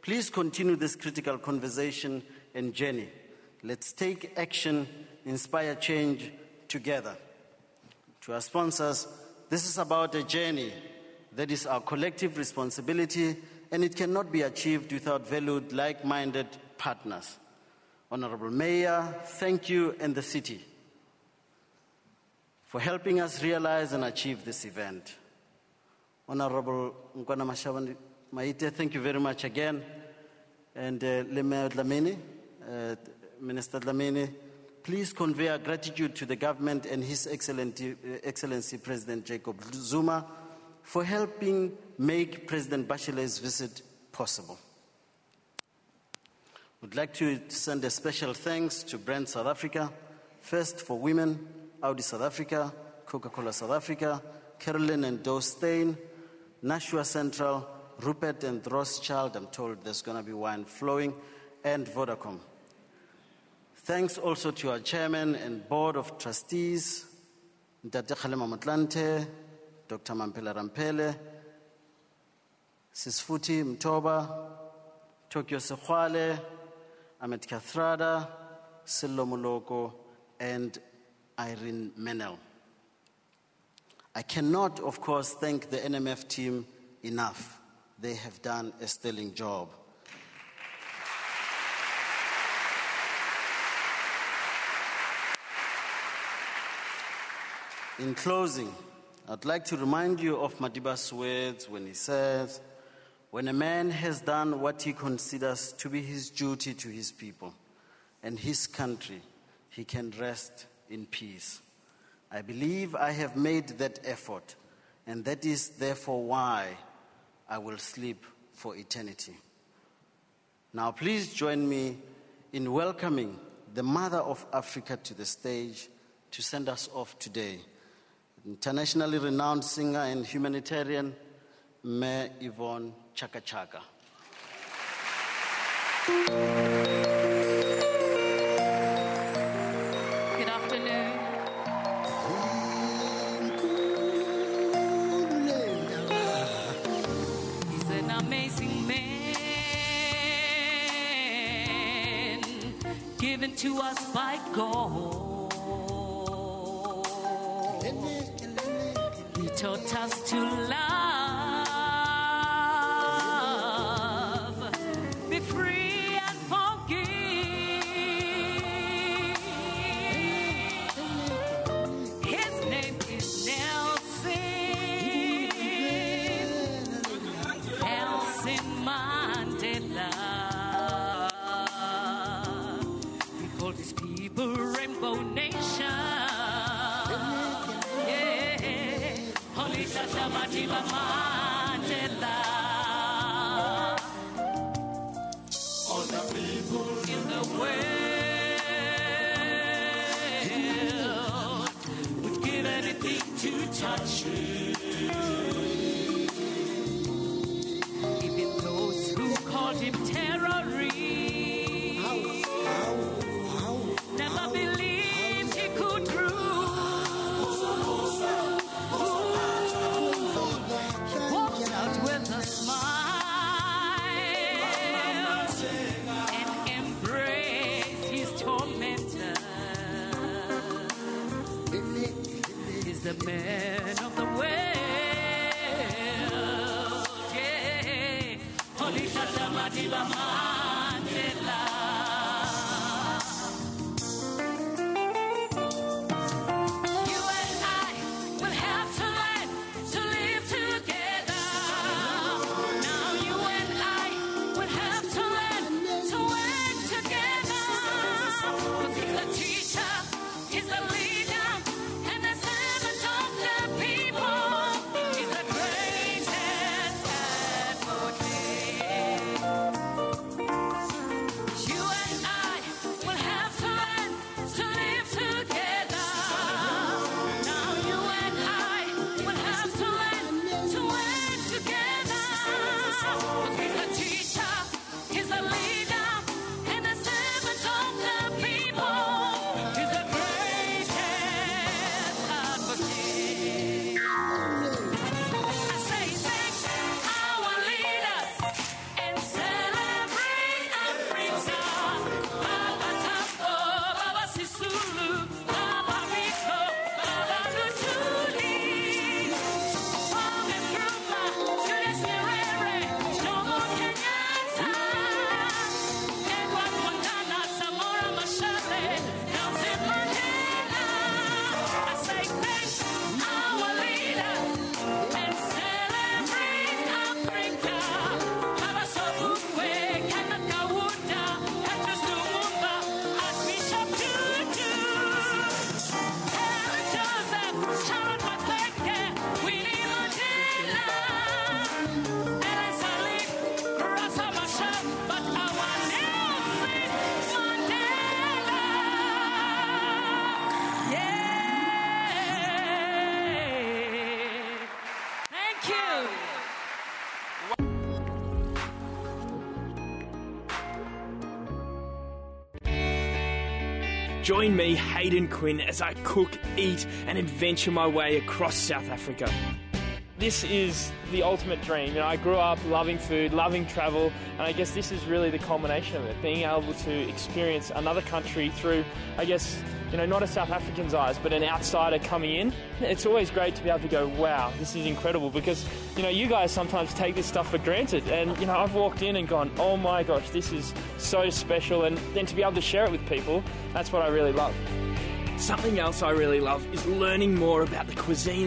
please continue this critical conversation and journey. Let's take action, inspire change together. To our sponsors, this is about a journey that is our collective responsibility, and it cannot be achieved without valued, like-minded partners. Honorable Mayor, thank you, and the city for helping us realize and achieve this event. Honorable Nkwana Mashabani Maite, thank you very much again. And Mayor Dlamini, Minister Dlamini, please convey our gratitude to the government and His Excellency President Jacob Zuma for helping make President Bachelet's visit possible. We'd like to send a special thanks to Brand South Africa, First for Women, Audi South Africa, Coca-Cola South Africa, Carolyn and Doe Stein, Nashua Central, Rupert and Rothschild, I'm told there's going to be wine flowing, and Vodacom. Thanks also to our chairman and board of trustees, Ntate Kgalema Motlanthe, Dr. Mampela Rampele, Sisfuthi Mtoba, Tokyo Sekhwale, Ahmed Kathrada, Sello Moloko, and Irene Menel. I cannot, of course, thank the NMF team enough. They have done a sterling job. In closing, I'd like to remind you of Madiba's words when he says, "When a man has done what he considers to be his duty to his people and his country, he can rest in peace." I believe I have made that effort, and that is therefore why I will sleep for eternity. Now please join me in welcoming the Mother of Africa to the stage to send us off today. Internationally renowned singer and humanitarian, Mme Yvonne Chaka Chaka. Good afternoon. He's an amazing man, given to us by God. He taught us to love, be free and forgive. His name is Nelson Madiba Mandela. All the people in the world would give anything to touch you. Even those who called him terrorist never believed he could rule. He walked out with a smile and embraced his tormentor. He's the man of the world. Madiba Mandela. You and I will have to learn to live together. Now you and I will have to learn to work together. 'Cause he's the teacher, he's the leader, and the servant of the people. He's the greatest advocate. You and I will have to learn to live together. Now you and I will have to learn to work together. 'Cause he's the teacher, he's the leader, and the servant of the people. He's the greatest advocate. I say thank our leaders and celebrate Africa. Baba Tambo, Baba Sisulu, Baba Rico, Baba Lutuli, Kwame Nkrumah, Julius Nyerere, Jomo Kenyatta, Edward Montana, Samora Machel, Nelson Mandela. I say thank our leaders and celebrate Africa. Baba Sobukwe, Kenneth Kaunda, Petrus Lumumba, Archbishop Tutu, Helen Joseph, Sharon Matleke, Winnie Mandela, Ellen Sirleaf, Rasa Machel, but our Nelson Mandela. Yeah. Thank you. Join me, Hayden Quinn, as I cook, eat and adventure my way across South Africa. This is the ultimate dream. I grew up loving food, loving travel, and I guess this is really the culmination of it, being able to experience another country through, I guess, not a South African's eyes, but an outsider coming in. It's always great to be able to go, wow, this is incredible, because, you guys sometimes take this stuff for granted, and, I've walked in and gone, oh my gosh, this is so special, and then to be able to share it with people, that's what I really love. Something else I really love is learning more about the cuisine